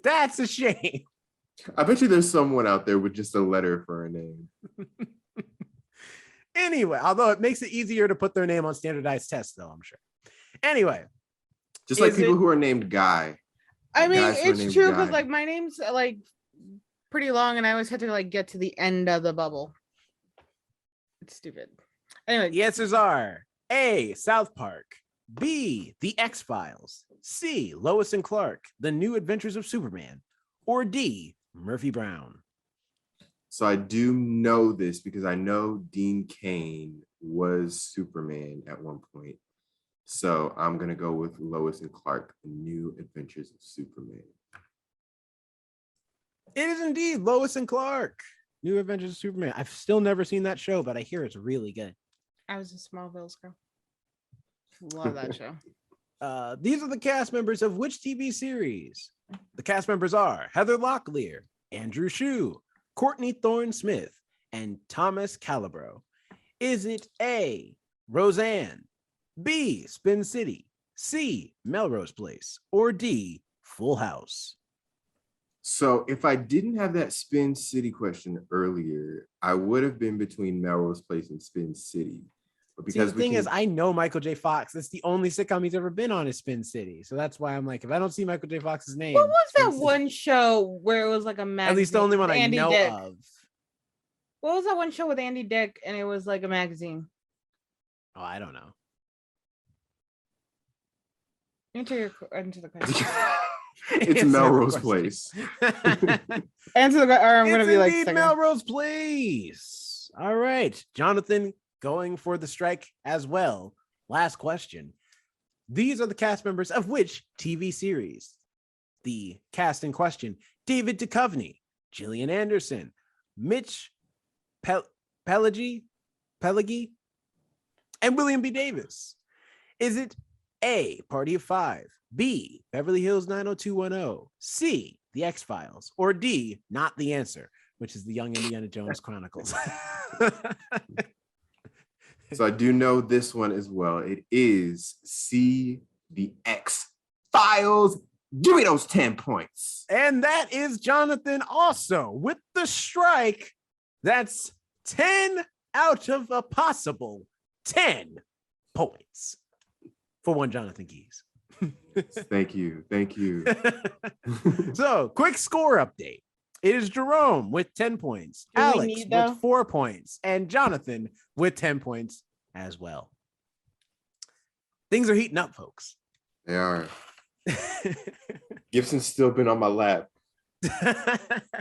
that's a shame.
I bet you there's someone out there with just a letter for a name.
Anyway, although it makes it easier to put their name on standardized tests, though, I'm sure. Anyway,
just like people who are named Guy.
I mean, it's true because my name's pretty long, and I always had to get to the end of the bubble. It's stupid. Anyway,
the answers are A, South Park, B, The X-Files, C, Lois and Clark, The New Adventures of Superman, or D, Murphy Brown.
So I do know this because I know Dean Cain was Superman at one point. So I'm going to go with Lois and Clark, The New Adventures of Superman.
It is indeed Lois and Clark, New Adventures of Superman. I've still never seen that show, but I hear it's really good.
I was a Smallville's girl. Love that show.
These are the cast members of which TV series? The cast members are Heather Locklear, Andrew Shue, Courtney Thorne-Smith, and Thomas Calabro. Is it A, Roseanne, B, Spin City, C, Melrose Place, or D, Full House?
So if I didn't have that Spin City question earlier, I would have been between Melrose Place and Spin City. But because
the thing is, I know Michael J. Fox. That's the only sitcom he's ever been on is Spin City. So that's why I'm if I don't see Michael J. Fox's name.
What was that one show where it was a magazine?
At least the only one I know of.
What was that one show with Andy Dick and it was a magazine?
Oh, I don't know.
Answer the question.
It's Melrose Place.
Answer the question. I'm going to be
second. Melrose Place. All right. Jonathan going for the strike as well. Last question. These are the cast members of which TV series? The cast in question: David Duchovny, Gillian Anderson, Mitch Pileggi, and William B. Davis. Is it A, Party of Five, B, Beverly Hills 90210, C, The X-Files, or D, Not the Answer, which is the Young Indiana Jones Chronicles?
So I do know this one as well. It is C, The X-Files. Give me those 10 points.
And that is Jonathan also with the strike. That's 10 out of a possible 10 points for one Jonathan Keys.
Thank you.
So, quick score update. It is Jerome with 10 points, Alex with 4 points, and Jonathan with 10 points as well. Things are heating up, folks.
They are. Gibson's still been on my lap.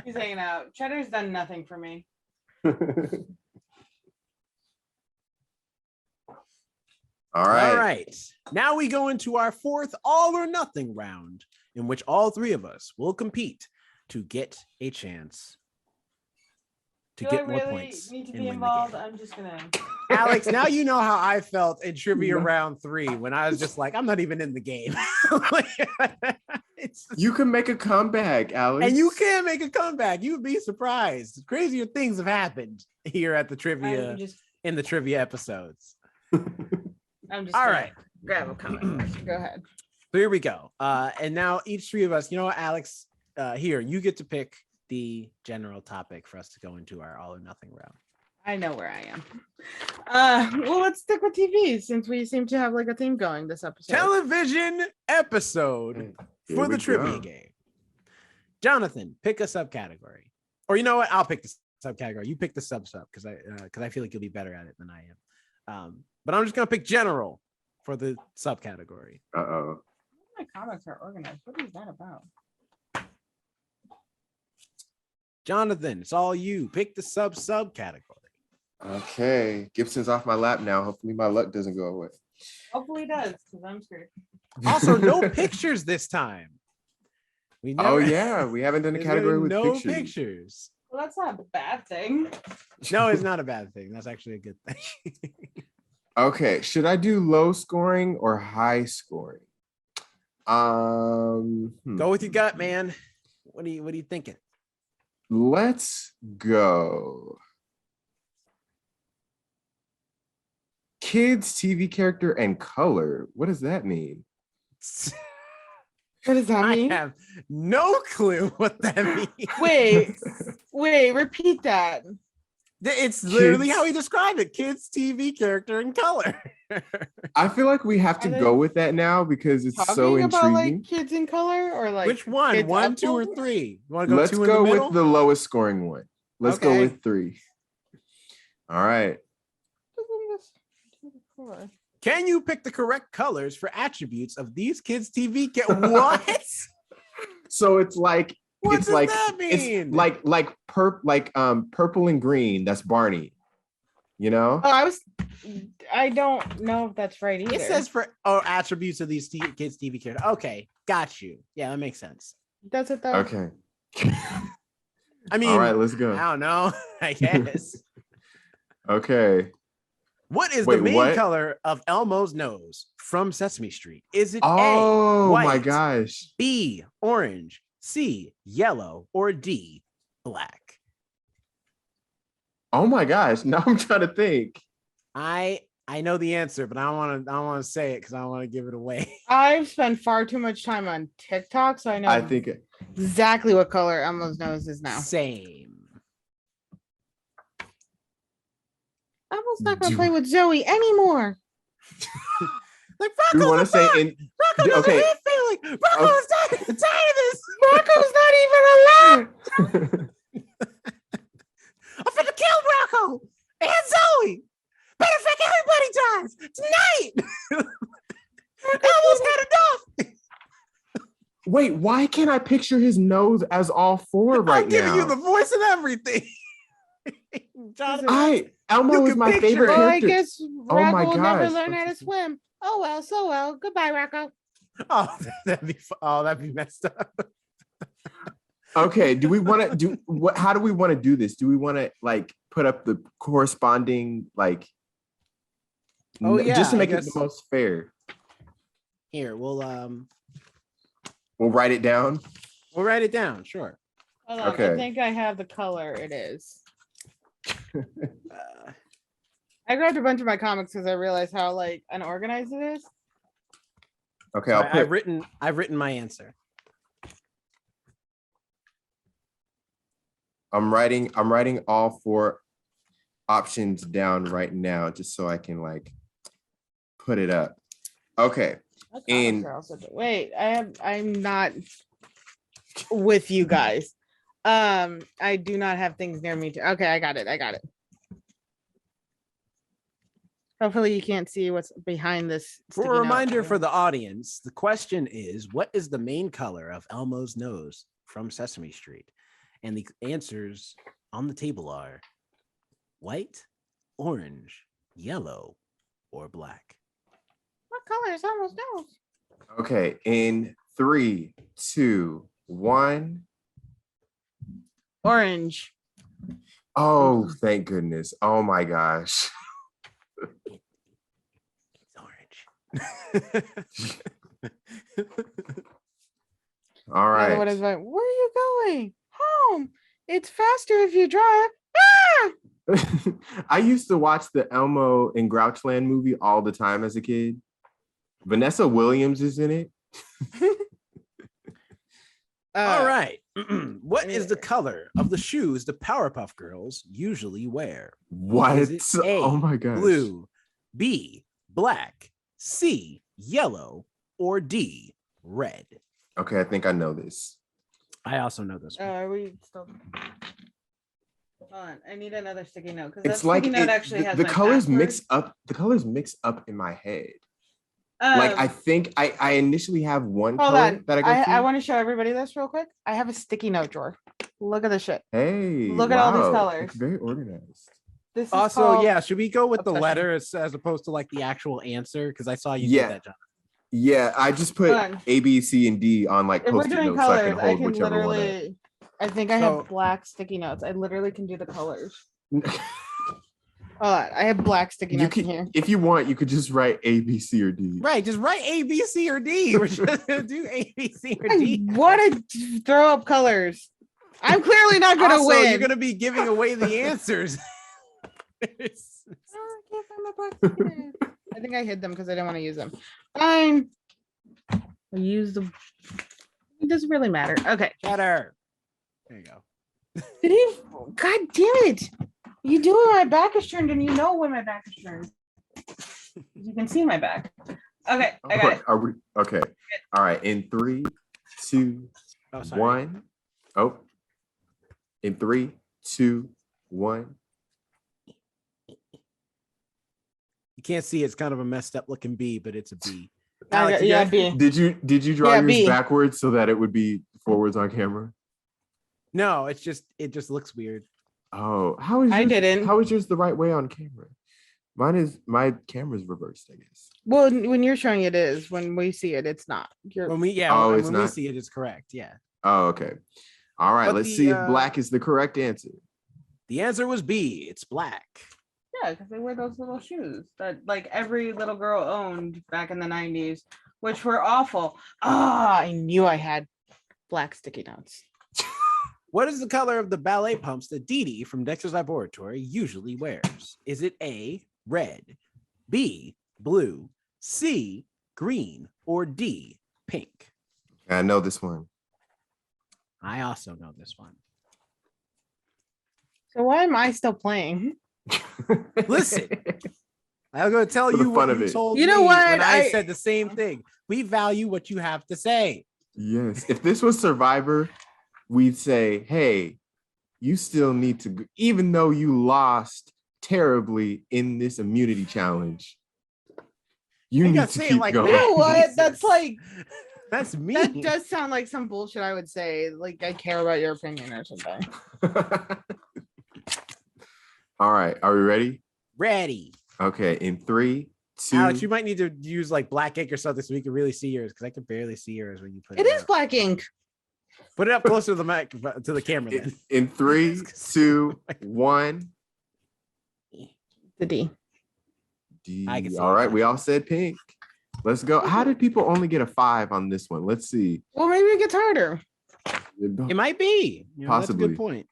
He's hanging out. Cheddar's done nothing for me.
All right.
All right. Now we go into our fourth all or nothing round, in which all three of us will compete to get a chance to get more points.
Need to be involved. I'm just gonna.
Alex, now you know how I felt in trivia round 3 when I was just like, I'm not even in the game.
You can make a comeback, Alex.
And you can make a comeback. You'd be surprised. Crazier things have happened here at the trivia in the trivia episodes.
I'm just all right. Grab a comic. Go ahead.
So here we go. And now each three of us, you know what, Alex? Here, you get to pick the general topic for us to go into our all or nothing round.
I know where I am. Well, let's stick with TV since we seem to have like a theme going this episode.
Television episode for the trivia game. Jonathan, pick a subcategory. Or you know what? I'll pick the subcategory. You pick the sub because I feel like you'll be better at it than I am. But I'm just gonna pick general for the subcategory.
My comics are organized. What is that about?
Jonathan, it's all you. Pick the subcategory.
Okay, Gibson's off my lap now. Hopefully my luck doesn't go away.
Hopefully it does, because I'm scared.
Also, no pictures this time.
We haven't done a category with
pictures.
Well, that's not a bad thing.
No, it's not a bad thing. That's actually a good thing.
Okay, should I do low scoring or high scoring?
Go with your gut, man. What are you thinking?
Let's go. Kids, TV character, and color. What does that mean?
What does that mean?
I have no clue what that
means. Wait, repeat that.
It's literally how he described it. Kids, TV character, and color.
I feel like we have to go with that now because it's so intriguing.
About, like, kids in color or like
which one? 1, 2, or 3? You want to go?
Let's go with the lowest scoring one. Let's go with 3. All right.
Can you pick the correct colors for attributes of these kids' TV? What?
So it's like
what does that mean?
It's purple and green. That's Barney. You know?
I don't know if that's right either.
It says for attributes of these kids' TV characters. Okay, got you. Yeah, that makes sense.
Does it though?
Okay.
I mean,
all right, let's go.
I don't know. I guess.
Okay.
What is the main color of Elmo's nose from Sesame Street? Is it
A, white, my gosh,
B, orange, C, yellow, or D, black?
Oh my gosh, now I'm trying to think.
I know the answer, but I don't want to say it because I don't want to give it away.
I've spent far too much time on TikTok, so I think exactly what color Elmo's nose is now.
Same.
Elmo's not gonna play with Zoe anymore.
Like Rocco's
want to say in
Rocco doesn't have feeling. Rocco's tired of this.
Rocco's not even alive.
I'm finna kill Rocco and Zoe. Matter of fact, everybody dies tonight. Elmo's had enough.
Wait, why can't I picture his nose as all 4 right now?
I'm giving you the voice and everything.
Elmo is my favorite character.
I guess Rocco will never learn how to swim. Oh well, so well. Goodbye, Rocco.
Oh, that'd be messed up.
Okay, do we want to do what? How do we want to do this? Do we want to like put up the corresponding like? Just to make it the most fair.
Here, we'll
write it down.
We'll write it down. Sure.
Hold on, okay. I think I have the color. It is. I grabbed a bunch of my comics because I realized how like unorganized it is.
Okay,
I've written my answer.
I'm writing all 4 options down right now just so I can like put it up. Okay. And
wait, I'm not with you guys. I do not have things near me. Okay, I got it. Hopefully you can't see what's behind this.
For a reminder for the audience, the question is, what is the main color of Elmo's nose from Sesame Street? And the answers on the table are white, orange, yellow, or black.
What color is Elmo's nose?
Okay, in 3, 2, 1.
Orange.
Oh, thank goodness. Oh my gosh.
It's orange.
All right.
What is that? Where are you going? Home. It's faster if you drive. Ah!
I used to watch the Elmo and Grouchland movie all the time as a kid. Vanessa Williams is in it.
All right. What is the color of the shoes the Powerpuff Girls usually wear?
What?
A,
oh my gosh.
Blue, B, black, C, yellow, or D, red?
Okay, I think I know this.
I also know this one.
Are we still? Hold on, I need another sticky note because
It's like the colors mix up. The colors mix up in my head. Like I think I initially have one color that I
want to show everybody this real quick. I have a sticky note drawer. Look at this shit.
Hey,
look at all these colors.
It's very organized.
This is
also, yeah, should we go with the letter as opposed to like the actual answer? Because I saw you did that, John.
Yeah, I just put A, B, C, and D on like post-it notes so I can hold whichever one.
I think I have black sticky notes. I literally can do the colors. I have black sticky notes in here.
If you want, you could just write A, B, C, or D.
Right, just write A, B, C, or D. We're just gonna do A, B, C, or D.
I want to throw up colors. I'm clearly not gonna win.
You're gonna be giving away the answers.
I can't find my black sticky notes. I think I hid them because I didn't want to use them. Fine. I use them. It doesn't really matter. Okay.
Better. There you go.
God damn it. You do when my back is turned and you know when my back is turned. You can see my back. Okay, I got it.
Are we okay? All right. In 3, 2, 1. Oh. In 3, 2, 1.
You can't see it's kind of a messed up looking B, but it's a B.
Alex, yeah, B.
Did you draw yours backwards so that it would be forwards on camera?
No, it just looks weird.
Oh, how is yours the right way on camera? My camera's reversed, I guess.
Well, when you're showing it is. When we see it, it's not.
When we see it, it's correct. Yeah.
Oh, okay. All right. Let's see if black is the correct answer.
The answer was B. It's black.
Yeah, because they wear those little shoes that like every little girl owned back in the 90s, which were awful. I knew I had black sticky notes.
What is the color of the ballet pumps that Dee Dee from Dexter's Laboratory usually wears? Is it A, red, B, blue, C, green, or D, pink?
I know this one.
I also know this one.
So why am I still playing?
Listen, I'm going to tell you what you told me
what?
When I said the same thing. We value what you have to say.
Yes. If this was Survivor, we'd say, hey, you still need to, even though you lost terribly in this immunity challenge, you need to keep going.
You know what? That's like,
that's me.
That does sound like some bullshit I would say. Like, I care about your opinion or something.
All right. Are we ready?
Ready.
Okay. In 3, 2.
Alex, you might need to use like black ink or something so we can really see yours because I can barely see yours when you put it.
It is black ink.
Put it up closer to the mic, to the camera. Then.
In 3, 2, 1.
The D.
D. All right. We all said pink. Let's go. How did people only get a 5 on this one? Let's see.
Well, maybe it gets harder.
It might be.
Possibly.
That's a good point.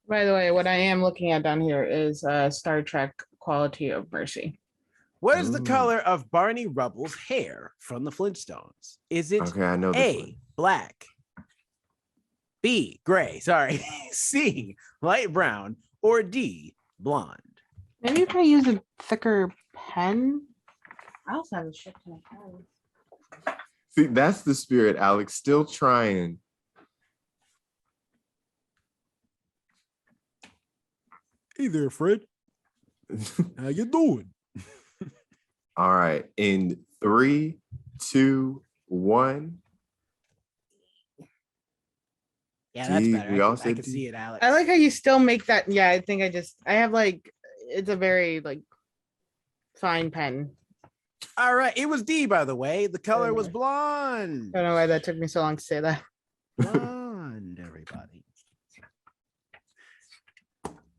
By the way, what I am looking at down here is Star Trek Quality of Mercy.
What is the color of Barney Rubble's hair from the Flintstones? Is it
I know
A, black, B, gray, sorry. C, light brown, or D, blonde.
Maybe if I use a thicker pen. I also have a shit ton of pens.
See, that's the spirit, Alex. Still trying.
Hey there, Fred. How you doing?
All right. In 3, 2, 1.
Yeah, that's
D,
better. I can see it, Alex.
I like how you still make that. Yeah, I think I have like, it's a very like fine pen.
All right. It was D, by the way. The color was blonde.
I don't know why that took me so long to say that.
Blonde, everybody.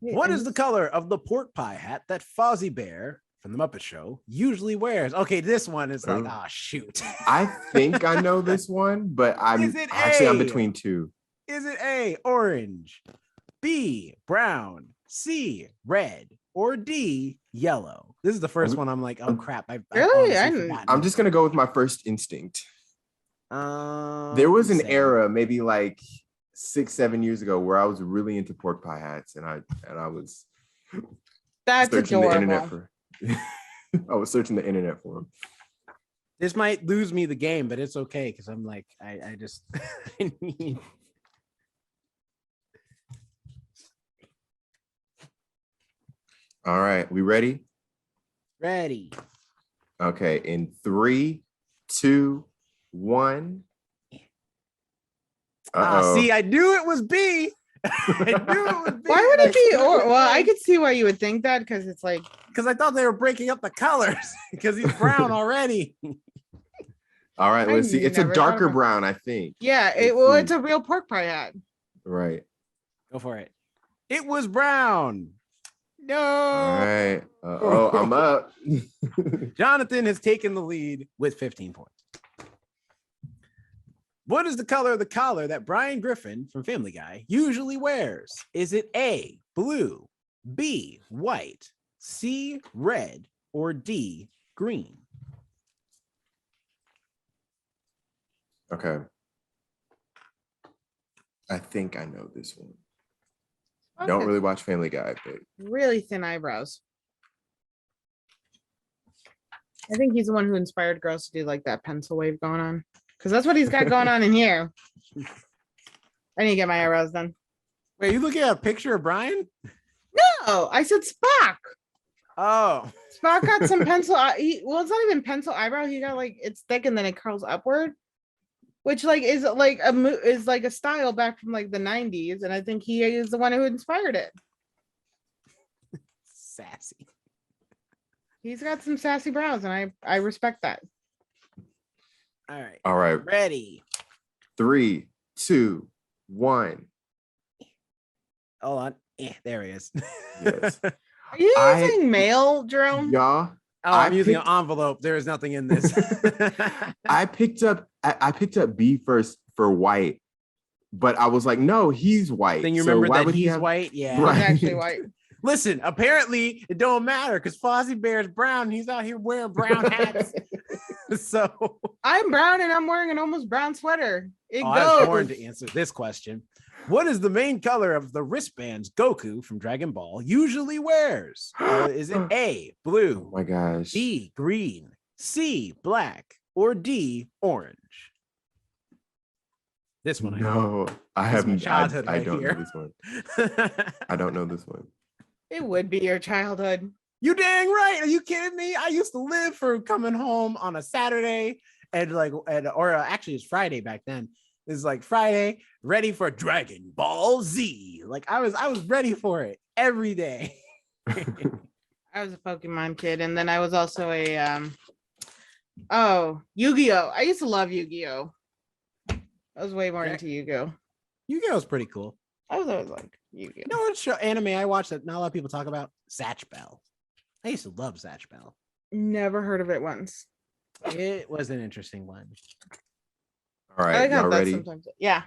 What is the color of the pork pie hat that Fozzie Bear from the Muppet Show usually wears? Okay, this one is like, shoot.
I think I know this one, but I'm between two.
Is it A, orange, B, brown, C, red, or D, yellow? This is the first one I'm like, oh crap.
I'm just gonna go with my first instinct. There was an era, maybe like 6-7 years ago, where I was really into pork pie hats, and I was searching the internet for I was searching the internet for them.
This might lose me the game, but it's okay because I'm like, I just I need.
All right, we ready?
Ready.
Okay, in 3, 2, 1.
See, I knew it was B. I knew it was B.
Why would it be? Or well, I could see why you would think that because it's like
because I thought they were breaking up the colors because he's brown already.
All right, let's see. It's a darker brown, I think.
Yeah, it's a real pork pie hat.
Right.
Go for it. It was brown. No.
All right. I'm up.
Jonathan has taken the lead with 15 points. What is the color of the collar that Brian Griffin from Family Guy usually wears? Is it A, blue, B, white, C, red, or D, green?
Okay. I think I know this one. Okay. Don't really watch Family Guy, but
really thin eyebrows. I think he's the one who inspired girls to do like that pencil wave going on. Because that's what he's got going on in here. I need to get my eyebrows done.
Wait, you looking at a picture of Brian?
No, I said Spock.
Oh.
Spock got some pencil. Well, it's not even pencil eyebrow. He got like, it's thick and then it curls upward. Which like is like a style back from like the 90s, and I think he is the one who inspired it.
Sassy.
He's got some sassy brows, and I respect that.
All right.
Ready.
3, 2, 1.
Hold on. There he is.
Yes.
Are you using mail, Jerome?
Yeah.
Oh, I'm using an envelope. There is nothing in this.
I picked up B first for white, but I was like, no, he's white.
Then you remember that he's white? Yeah.
Right.
He's actually white.
Listen, apparently it don't matter because Fozzie Bear's brown. He's out here wearing brown hats. So
I'm brown and I'm wearing an almost brown sweater.
I was born to answer this question. What is the main color of the wristbands Goku from Dragon Ball usually wears? Is it A, blue?
Oh my gosh.
B, green, C, black, or D, orange? This one.
No, I haven't. I don't
know
this one. I don't know this one.
It would be your childhood.
You dang right. Are you kidding me? I used to live for coming home on a Saturday actually it's Friday back then. It's like Friday, ready for Dragon Ball Z. Like I was ready for it every day.
I was a Pokemon kid, and then I was also a Yu-Gi-Oh! I used to love Yu-Gi-Oh! I was way more into Yu-Gi-Oh!
Yu-Gi-Oh's pretty cool.
I was always like Yu-Gi-Oh!
You know what show anime I watched that not a lot of people talk about? Zatch Bell. I used to love Zatch Bell.
Never heard of it once.
It was an interesting one.
All right, y'all ready?
Yeah.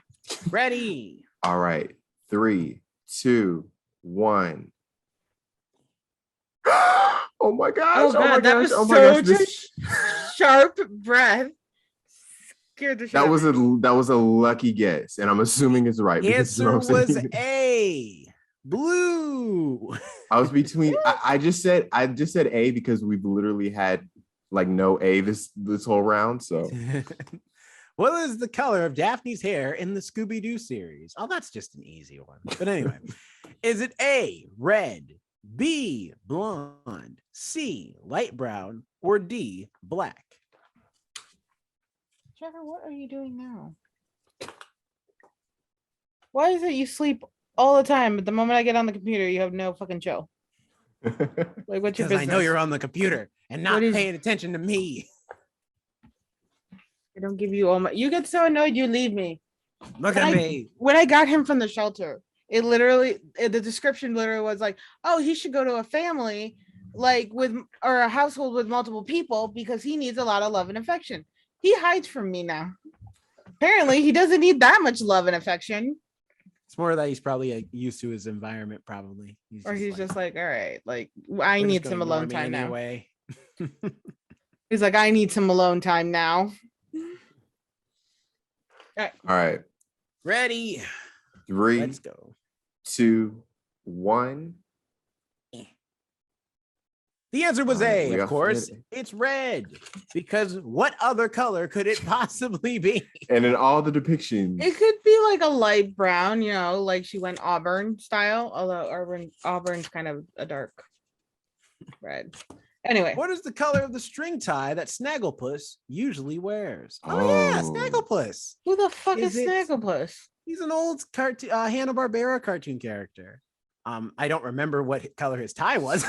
Ready.
All right. 3, 2, 1. Oh my gosh.
Oh my gosh. That was such a sharp breath. scared the shit
That was a lucky guess, and I'm assuming it's right.
Answer was A, blue.
I was between. I just said A because we've literally had like no A this whole round. So,
what is the color of Daphne's hair in the Scooby-Doo series? Oh, that's just an easy one. But anyway, is it A, red, B, blonde, C, light brown, or D, black?
Trevor, what are you doing now? Why is it you sleep all the time, but the moment I get on the computer, you have no fucking chill? Like, what's your business?
I know you're on the computer and not paying attention to me.
I don't give you all my. You get so annoyed, you leave me.
Look at me.
When I got him from the shelter, it literally, the description literally was like, "Oh, he should go to a family, like or a household with multiple people because he needs a lot of love and affection." He hides from me now. Apparently, he doesn't need that much love and affection.
It's more that he's probably used to his environment, probably.
He's just like, all right, like I need some alone time
anyway.
Now. He's like, I need some alone time now.
All right.
Ready.
3,
let's go.
2, 1.
The answer was A, of course. It's red. Because what other color could it possibly be?
And in all the depictions,
it could be like a light brown, like she went Auburn style, although Auburn's kind of a dark red. Anyway.
What is the color of the string tie that Snagglepuss usually wears? Oh yeah, Snagglepuss.
Who the fuck is Snagglepuss?
He's an old cartoon, Hanna-Barbera cartoon character. I don't remember what color his tie was.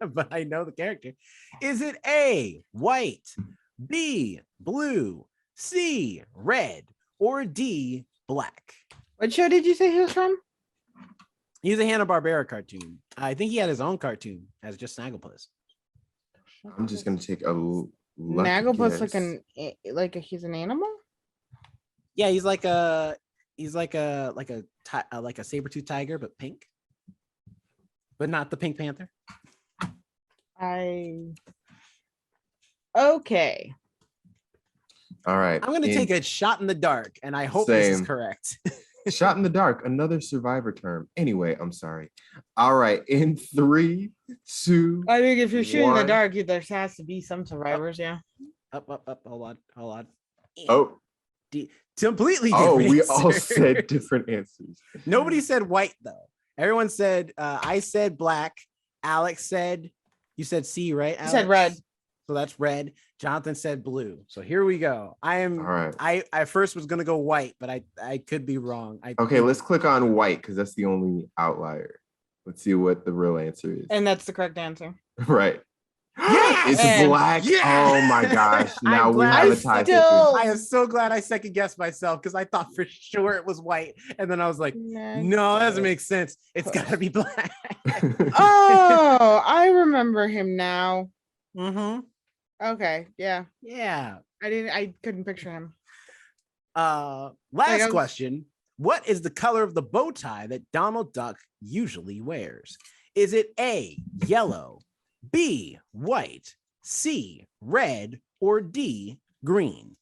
But I know the character. Is it A, white, B, blue, C, red, or D, black?
What show did you say he was from?
He's a Hanna-Barbera cartoon. I think he had his own cartoon as just Snagglepuss.
I'm just gonna take a
Snagglepuss like he's an animal.
Yeah, he's like a saber-tooth tiger, but pink. But not the Pink Panther.
Okay.
All right.
I'm gonna take a shot in the dark, and I hope this is correct.
Shot in the dark, another Survivor term. Anyway, I'm sorry. All right, in 3, 2.
I think if you're shooting in the dark, there has to be some survivors. Yeah.
Up. Hold on.
Oh.
Completely different.
Oh, we all said different answers.
Nobody said white though. Everyone said. I said black. Alex said. You said C, right? Alex?
I said red.
So that's red. Jonathan said blue. So here we go. All right. I first was gonna go white, but I could be wrong.
Okay, let's click on white because that's the only outlier. Let's see what the real answer is.
And that's the correct answer.
Right.
Yes!
It's black. Yes! Oh my gosh. Now we have a tie.
I am so glad I second guessed myself because I thought for sure it was white. And then I was like, no, that doesn't make sense. It's gotta be black.
Oh, I remember him now.
Mm-hmm.
Okay, yeah. I couldn't picture him.
Last question. What is the color of the bow tie that Donald Duck usually wears? Is it A, yellow, B, white, C, red, or D, green?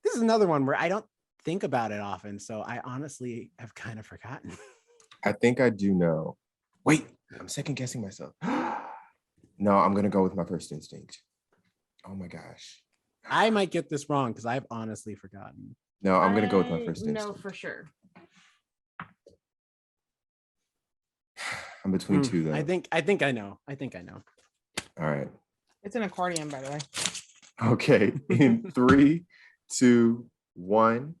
This is another one where I don't think about it often, so I honestly have kind of forgotten.
I think I do know. Wait, I'm second guessing myself. No, I'm gonna go with my first instinct. Oh my gosh.
I might get this wrong because I've honestly forgotten.
No, I'm gonna go with my first instinct.
No, for sure.
I'm between two though.
I think I know.
All right.
It's an accordion, by the way.
Okay. In 3, 2, 1.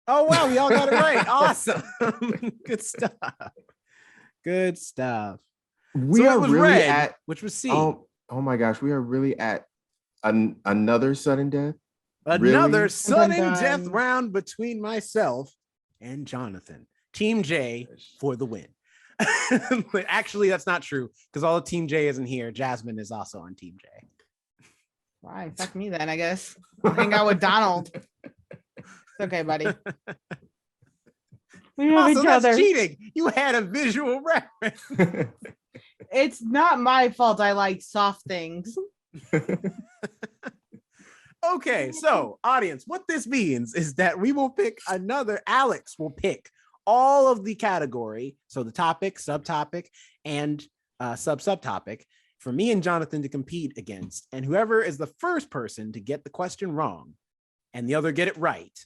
Oh wow, we all got it right. Awesome. Good stuff.
We are really
red,
at
which was C.
Oh my gosh, we are really at another sudden death.
Another sudden death round between myself and Jonathan. Team J for the win. Actually, that's not true because all of Team J isn't here. Jasmine is also on Team J.
Why? Fuck me then, I guess. I'll hang out with Donald. It's okay, buddy. We have each other.
Cheating. You had a visual reference.
It's not my fault. I like soft things.
Okay, so audience, what this means is that we will pick another. Alex will pick all of the category, so the topic, subtopic, and subtopic for me and Jonathan to compete against, and whoever is the first person to get the question wrong and the other get it right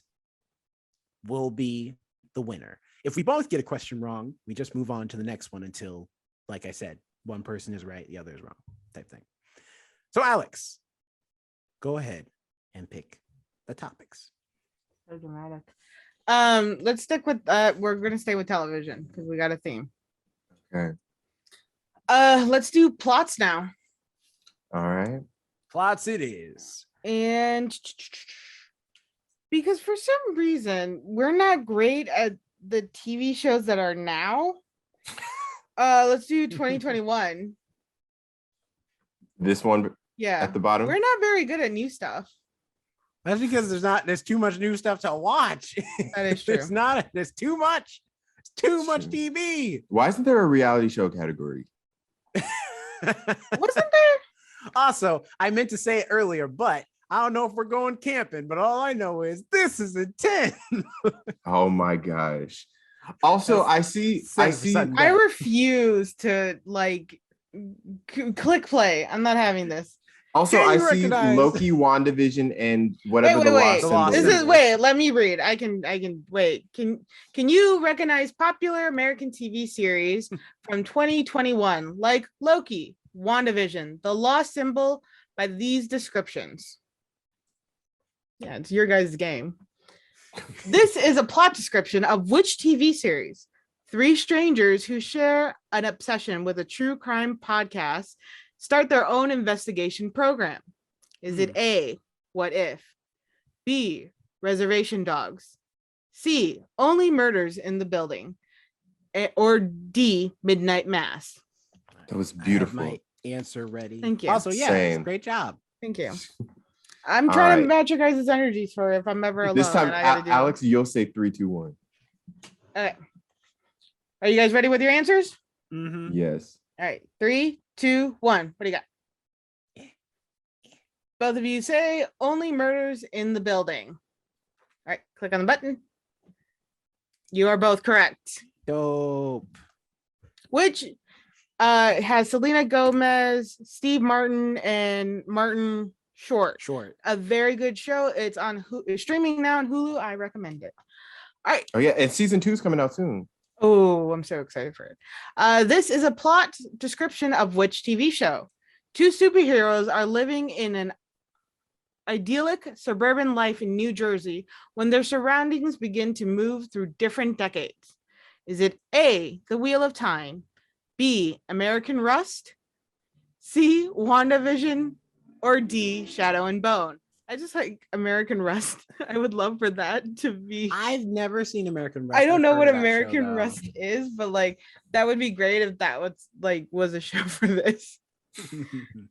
will be the winner. If we both get a question wrong, we just move on to the next one until, like I said, one person is right, the other is wrong, type thing. So Alex, go ahead and pick the topics.
So dramatic. Let's stick with we're gonna stay with television because we got a theme.
Okay.
Let's do plots now.
All right.
Plots it is.
And because for some reason we're not great at the TV shows that are now. Let's do 2021.
This one,
yeah,
at the bottom.
We're not very good at new stuff.
That's because there's too much new stuff to watch.
That is true.
There's too much. It's too much TV.
Why isn't there a reality show category?
Wasn't there?
Also, I meant to say it earlier, but I don't know if we're going camping, but all I know is this is a 10.
Oh my gosh. Also, I
refuse to click play. I'm not having this.
Also, I see Loki, WandaVision, and whatever
wait. Let me read. I can wait. Can you recognize popular American TV series from 2021 like Loki, WandaVision, The Lost Symbol by these descriptions? Yeah, it's your guys' game. This is a plot description of which TV series? 3 strangers who share an obsession with a true crime podcast start their own investigation program. Is it A, What If? B, Reservation Dogs? C, Only Murders in the Building? Or D, Midnight Mass?
That was beautiful.
I have my answer ready.
Thank you.
Also, yeah, great job.
Thank you. I'm trying to match your guys' energies for if I'm ever alone.
This time, Alex, you'll say 3, 2, 1.
Okay. Are you guys ready with your answers?
Mm-hmm.
Yes.
All right. 3, 2, 1. What do you got? Both of you say Only Murders in the Building. All right. Click on the button. You are both correct.
Dope.
Which has Selena Gomez, Steve Martin, and Martin Short. A very good show. It's on streaming now on Hulu. I recommend it. All right.
Oh yeah, and season 2 is coming out soon.
Oh, I'm so excited for it. This is a plot description of which TV show? 2 superheroes are living in an idyllic suburban life in New Jersey when their surroundings begin to move through different decades. Is it A, The Wheel of Time, B, American Rust, C, WandaVision, or D, Shadow and Bone? I just like American Rust. I would love for that to be.
I've never seen American Rust.
I don't know what American Rust is, but that would be great if that was a show for this. All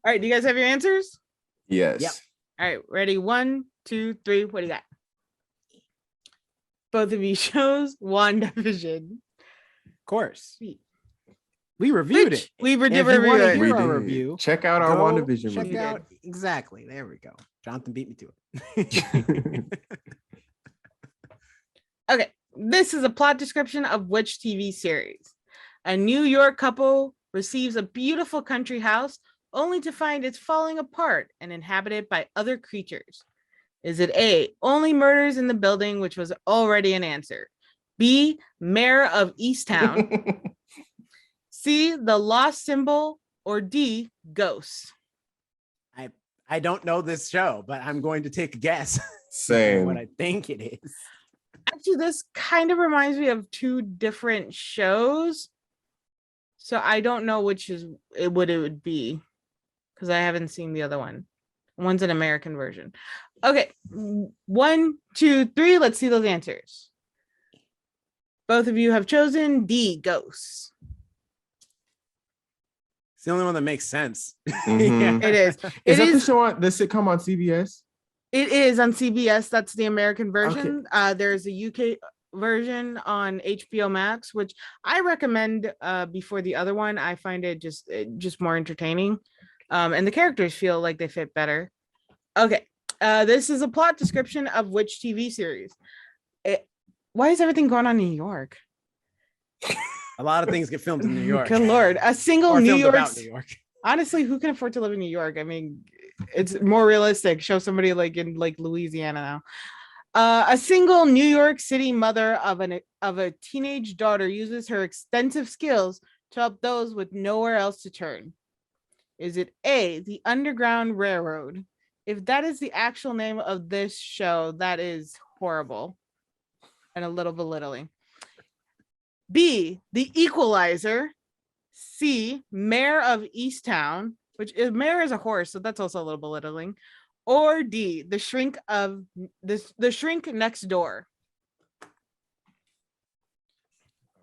right, do you guys have your answers?
Yes.
Yep.
All right, ready? 1, 2, 3. What do you got? Both of you chose WandaVision.
Of course. We reviewed it.
We did review it.
We did. Review. Check out our WandaVision
review. Exactly. There we go. Jonathan beat me to it.
Okay. This is a plot description of which TV series? A New York couple receives a beautiful country house only to find it's falling apart and inhabited by other creatures. Is it A, Only Murders in the Building, which was already an answer? B, Mayor of Easttown? C, The Lost Symbol, or D, Ghosts?
I don't know this show, but I'm going to take a guess.
Same.
What I think it is.
Actually, this kind of reminds me of 2 different shows. So I don't know what it would be because I haven't seen the other one. One's an American version. Okay. 1, 2, 3. Let's see those answers. Both of you have chosen D, Ghosts.
It's the only one that makes sense.
Mm-hmm.
Yeah. It is.
Is that the show the sitcom on CBS?
It is on CBS. That's the American version. Okay. There's a UK version on HBO Max, which I recommend before the other one. I find it just more entertaining, and the characters feel like they fit better. Okay, this is a plot description of which TV series? Why is everything going on in New York?
A lot of things get filmed in New York.
Good Lord, a single
New York.
Honestly, who can afford to live in New York? I mean, it's more realistic. Show somebody like in like Louisiana now. A single New York City mother of a teenage daughter uses her extensive skills to help those with nowhere else to turn. Is it A, the Underground Railroad? If that is the actual name of this show, that is horrible and a little belittling. B, The Equalizer. C, Mayor of Easttown, which is Mayor is a horse, so that's also a little belittling. Or D, the Shrink Next Door.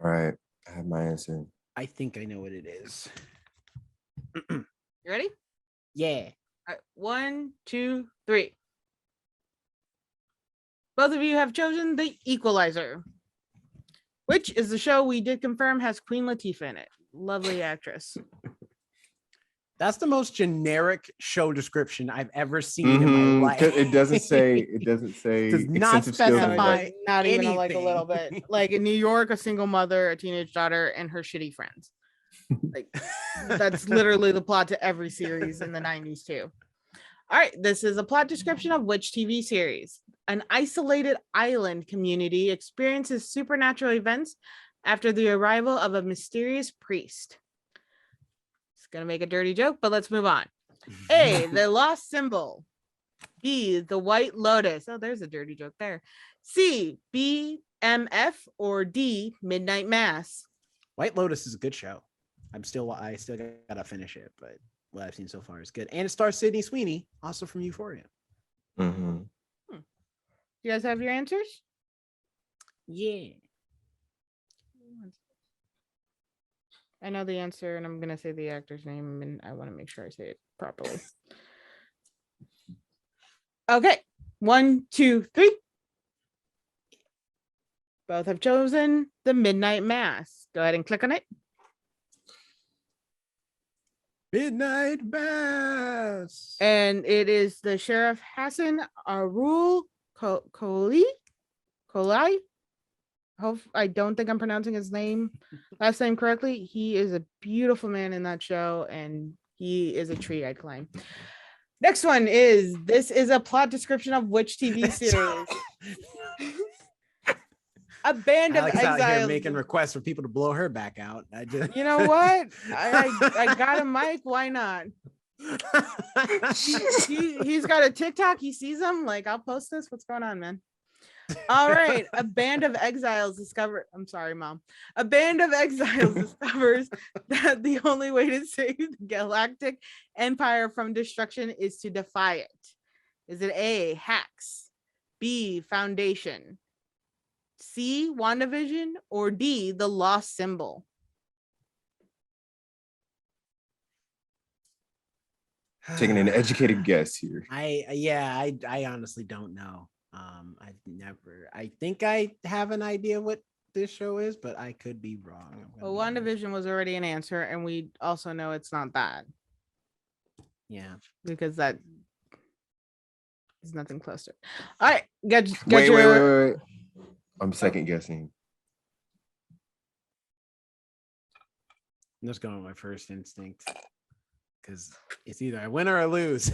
All right, I have my answer.
I think I know what it is.
You ready?
Yeah.
All right, 1, 2, 3. Both of you have chosen The Equalizer, which is the show we did confirm has Queen Latifah in it. Lovely actress.
That's the most generic show description I've ever seen in my life.
It doesn't say. Does
not specify.
Not even like a little bit. Like in New York, a single mother, a teenage daughter, and her shitty friends. Like that's literally the plot to every series in the 90s too. All right, this is a plot description of which TV series? An isolated island community experiences supernatural events after the arrival of a mysterious priest. It's gonna make a dirty joke, but let's move on. A, the lost symbol. B, the White Lotus. Oh, there's a dirty joke there. C, BMF, or D, Midnight Mass.
White Lotus is a good show. I still gotta finish it, but what I've seen so far is good. And it stars Sydney Sweeney, also from Euphoria.
Mm-hmm.
You guys have your answers?
Yeah.
I know the answer, and I'm gonna say the actor's name, and I want to make sure I say it properly. Okay, 1, 2, 3. Both have chosen the Midnight Mass. Go ahead and click on it.
Midnight Mass.
And it is the Sheriff Hassan Arul Kolai. I don't think I'm pronouncing his last name correctly. He is a beautiful man in that show, and he is a tree I'd climb. Next one is, this is a plot description of which TV series? A Band of Exiles.
Out here making requests for people to blow her back out.
You know what? I got a mic. Why not? He's got a TikTok. He sees them. Like, I'll post this. What's going on, man? All right. A Band of Exiles discover. I'm sorry, Mom. A Band of Exiles discovers that the only way to save the Galactic Empire from destruction is to defy it. Is it A, Hacks, B, Foundation, C, WandaVision, or D, the Lost Symbol?
Taking an educated guess here.
I honestly don't know. I think I have an idea what this show is, but I could be wrong.
Well, WandaVision was already an answer, and we also know it's not that.
Yeah,
because that is nothing close to it. All right,
wait. I'm second guessing.
I'm just going with my first instinct because it's either I win or I lose.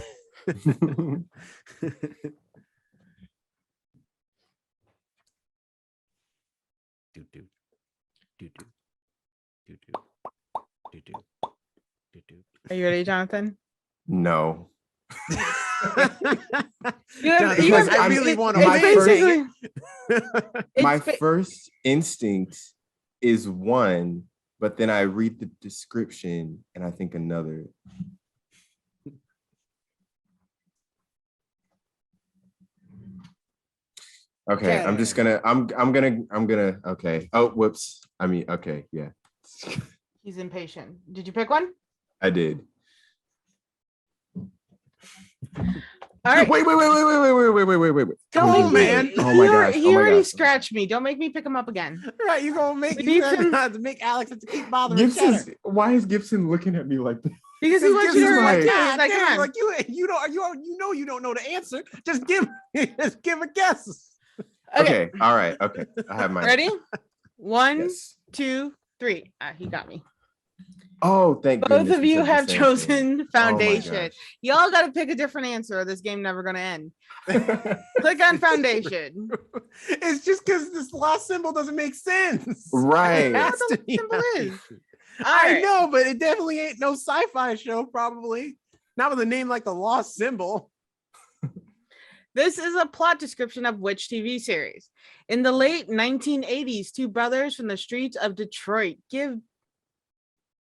Are you ready, Jonathan?
No.
I really want
to. My first instinct is one, but then I read the description and I think another. Okay, I'm just gonna. I'm gonna. Okay. Oh, whoops. I mean, okay, yeah.
He's impatient. Did you pick one?
I did.
All right.
Wait.
Come on, man.
Oh my gosh.
He already scratched me. Don't make me pick him up again.
Right, you're gonna make to make Alex have to keep bothering.
Why is Gibson looking at me like this?
Because he wants you to
like,
you don't know the answer. Just give a guess.
Okay. All right. Okay. I have mine.
Ready? 1, 2, 3. He got me.
Oh, thank
Both
goodness
of you have chosen
thing.
Foundation. Y'all got to pick a different answer or this game never going to end. Click on Foundation.
It's just because this last symbol doesn't make sense.
Right.
That's what the symbol is.
I know, but it definitely ain't no sci-fi show, probably. Not with a name like the Lost Symbol.
This is a plot description of which TV series? In the late 1980s, two brothers from the streets of Detroit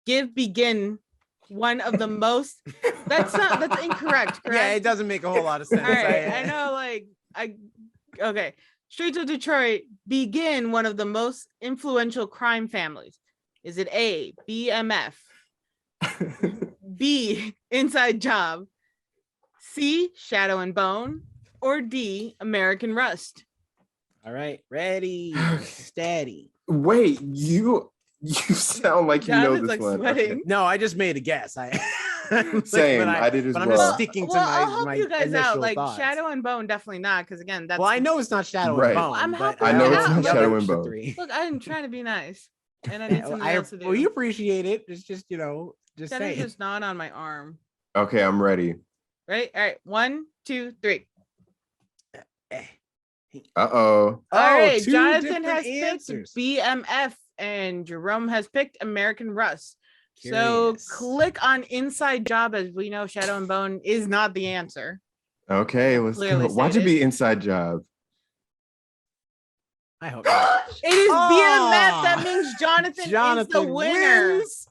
begin one of the most that's incorrect, correct?
Yeah, it doesn't make a whole lot of sense.
All right, I know, okay. Streets of Detroit begin one of the most influential crime families. Is it A, BMF, B, Inside Job, C, Shadow and Bone, or D, American Rust?
All right, ready, steady.
Wait, you sound like you know this one.
Okay.
No, I just made a guess. I
Same. I did as
but
well.
I'm just sticking to
I'll help
my
you guys out. Like
thoughts.
Shadow and Bone, definitely not, because again, that's.
Well, I know it's not Shadow
Right.
and Bone.
I'm
but
helping
I know
you
it's
out.
not Shadow and Bone.
Look, I'm trying to be nice, and I need something else to do.
Well, you appreciate it. It's just just
Shadow's
say
just not on my arm.
Okay, I'm ready.
Ready? All right, 1, 2, 3.
Uh-oh.
All right,
two
Jonathan
different
has
answers.
picked BMF and Jerome has picked American Rust.
Curious.
So click on Inside Job, as we know Shadow and Bone is not the answer.
Okay, let's go.
Clearly
Why'd you
stated.
be Inside Job?
I hope not.
It is BMF.
Oh,
That means Jonathan is the winner.
wins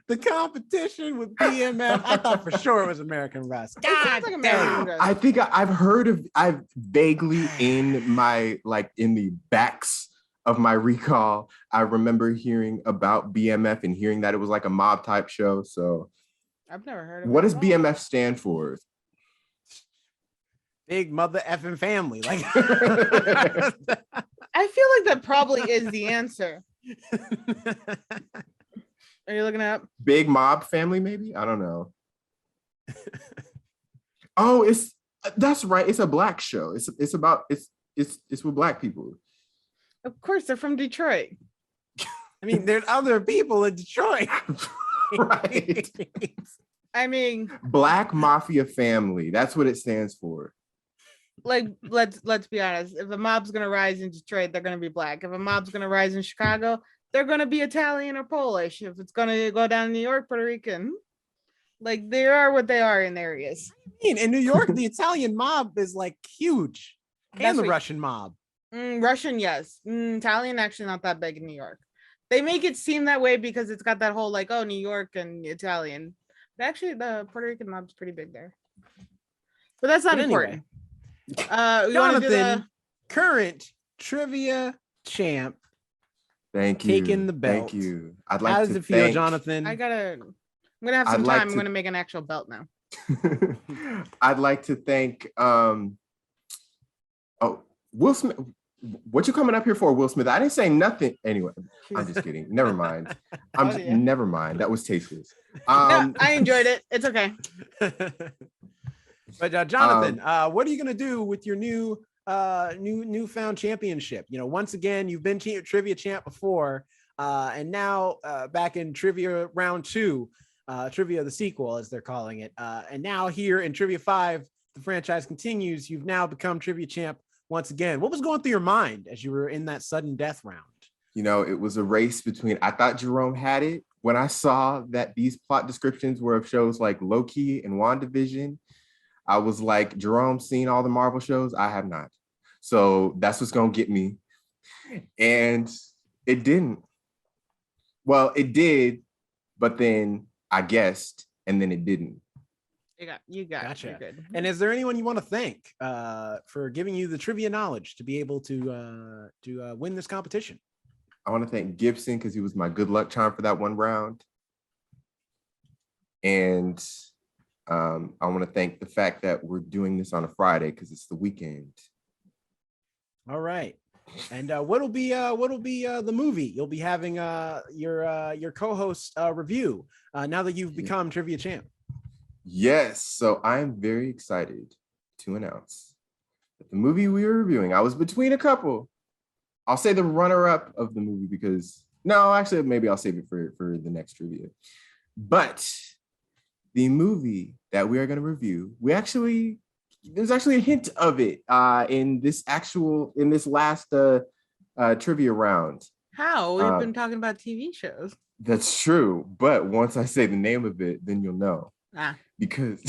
the competition with BMF. I thought for sure it was American Rust.
It sounds like American Rust.
I think I've vaguely in the backs of my recall, I remember hearing about BMF and hearing that it was like a mob type show. So
I've never heard of it.
What does BMF stand for?
Big mother effing family. Like
I feel like that probably is the answer. Are you looking it up?
Big mob family, maybe? I don't know. Oh, that's right. It's a black show. It's with black people.
Of course, they're from Detroit.
I mean, there's other people in Detroit.
Right.
I mean,
Black Mafia Family. That's what it stands for.
Like, let's be honest. If a mob's gonna rise in Detroit, they're gonna be black. If a mob's gonna rise in Chicago, they're gonna be Italian or Polish. If it's gonna go down in New York, Puerto Rican. Like, they are what they are in areas.
In New York, the Italian mob is like huge, and the
what-
Russian mob.
Russian, yes. Italian, actually not that big in New York. They make it seem that way because it's got that whole like, oh, New York and Italian. But actually, the Puerto Rican mob's pretty big there. But that's not important. You want to do
Jonathan, current trivia champ.
Thank you.
Taking the belt.
Thank you. I'd like
How
to
does it feel,
thank-
Jonathan?
I'm gonna have some
I'd like
time. I'm
to-
gonna make an actual belt now.
I'd like to thank Will Smith. What you coming up here for, Will Smith? I didn't say nothing. Anyway, I'm just kidding. Never mind. Never mind. That was tasteless.
No, I enjoyed it. It's okay.
But Jonathan, what are you gonna do with your newfound championship? You know, once again, you've been trivia champ before, and now back in trivia round 2, trivia the sequel as they're calling it, and now here in trivia 5, the franchise continues. You've now become trivia champ once again. What was going through your mind as you were in that sudden death round?
You know, it was a race between. I thought Jerome had it when I saw that these plot descriptions were of shows like Loki and WandaVision. I was like, Jerome's seen all the Marvel shows. I have not. So that's what's going to get me. And it didn't. Well, it did, but then I guessed, and then it didn't.
You got
Gotcha.
You're good.
And is there anyone you want to thank for giving you the trivia knowledge to be able to win this competition?
I want to thank Gibson because he was my good luck charm for that one round. And I want to thank the fact that we're doing this on a Friday because it's the weekend.
All right. And what'll be the movie you'll be having your co-host review now that you've become trivia champ?
Yes, so I'm very excited to announce that the movie we were reviewing, I was between a couple. I'll say the runner-up of the movie because maybe I'll save it for the next trivia. But the movie that we are going to review, there's actually a hint of it in this last trivia round.
How? We've been talking about TV shows.
That's true, but once I say the name of it, then you'll know. Because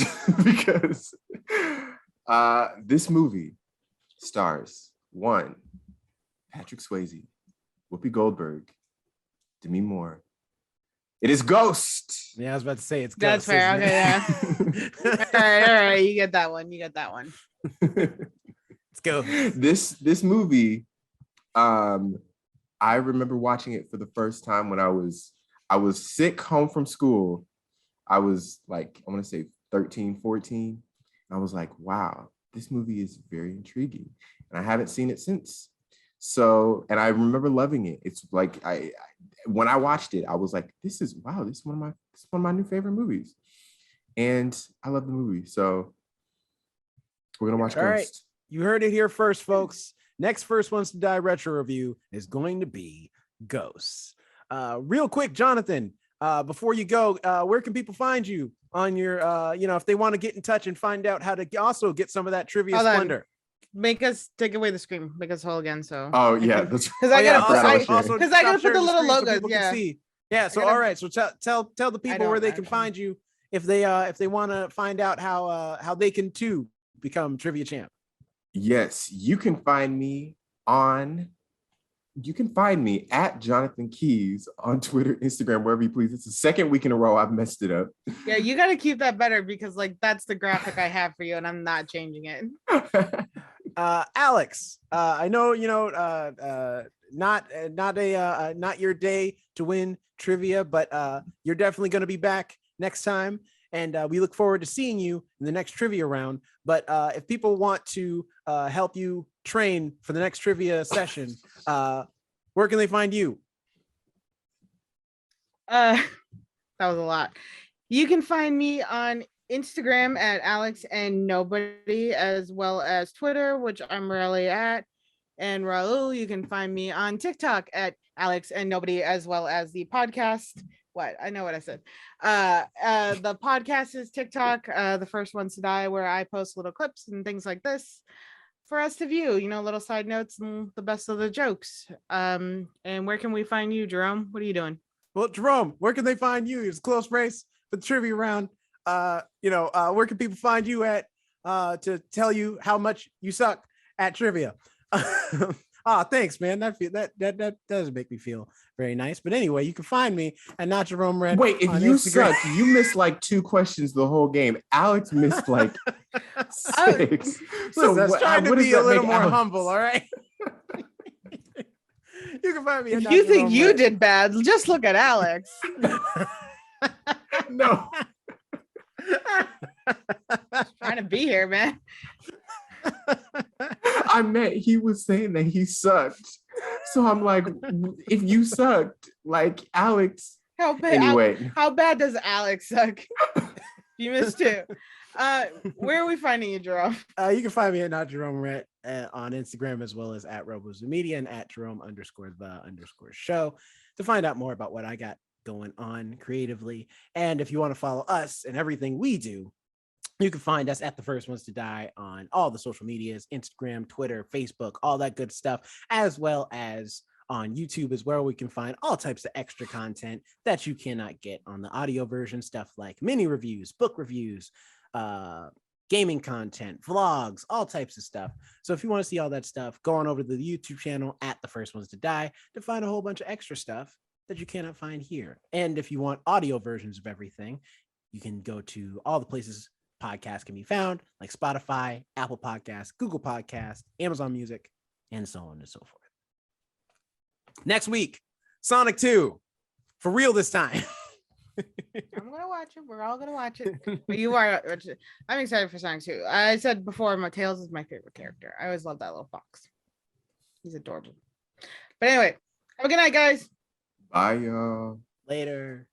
this movie stars one, Patrick Swayze, Whoopi Goldberg, Demi Moore. It is Ghost.
Yeah, I was about to say it's Ghost.
That's fair. Okay, yeah. all right. You get that one.
Let's go.
This movie, I remember watching it for the first time when I was sick home from school. I was like, I want to say 13, 14. I was like, wow, this movie is very intriguing. And I haven't seen it since. So, and I remember loving it. It's like, when I watched it, I was like, this is one of my new favorite movies. And I love the movie. So we're going to watch Ghost. Right.
You heard it here first, folks. Next First Ones to Die retro review is going to be Ghosts. Real quick, Jonathan, before you go, where can people find you on your, if they want to get in touch and find out how to also get some of that trivia splendor?
Make us take away the screen. Make us whole again. So.
Oh yeah,
because I gotta put the little logos.
Yeah. So all right. So tell the people where they can find you if they want to find out how they can too become trivia champ.
Yes, you can find me at Jonathan Keys on Twitter, Instagram, wherever you please. It's the second week in a row I've messed it up.
Yeah, you got to keep that better because that's the graphic I have for you and I'm not changing it.
Alex, I know, not your day to win trivia, but you're definitely going to be back next time. And we look forward to seeing you in the next trivia round. But if people want to help you train for the next trivia session, where can they find you?
That was a lot. You can find me on Instagram at Alex and Nobody, as well as Twitter, which I'm rarely at. And Raul, you can find me on TikTok at Alex and Nobody, as well as the podcast. I know what I said. The podcast is TikTok, the First Ones to Die, where I post little clips and things like this for us to view, little side notes and the best of the jokes. And where can we find you, Jerome? What are you doing?
Well, Jerome, where can they find you? It's a close race for the trivia round. Where can people find you at to tell you how much you suck at trivia? Thanks, man. That does make me feel very nice. But anyway, you can find me at Not Jerome Red.
Wait, if you suck, you missed like 2 questions the whole game. Alex missed like 6.
So I was trying to be a little more humble, all right? You can find me.
If you think you did bad, just look at Alex.
No.
Trying to be here, man.
I meant he was saying that he sucked. So I'm like, if you sucked, like Alex.
How bad does Alex suck? You missed 2. Where are we finding you, Jerome?
You can find me at Not Jerome Rhett on Instagram, as well as at RoboZooMedia and at Jerome_the_show to find out more about what I got going on creatively. And if you want to follow us and everything we do, you can find us at The First Ones to Die on all the social medias, Instagram, Twitter, Facebook, all that good stuff, as well as on YouTube is where we can find all types of extra content that you cannot get on the audio version, stuff like mini reviews, book reviews, gaming content, vlogs, all types of stuff. So if you want to see all that stuff, go on over to the YouTube channel at The First Ones to Die to find a whole bunch of extra stuff that you cannot find here. And if you want audio versions of everything, you can go to all the places podcasts can be found, like Spotify, Apple Podcasts, Google Podcasts, Amazon Music, and so on and so forth. Next week, Sonic 2, for real this time.
I'm gonna watch it. We're all gonna watch it. But you are. I'm excited for Sonic 2. I said before, Tails is my favorite character. I always love that little fox. He's adorable. But anyway, have a good night, guys.
Bye, y'all.
Later.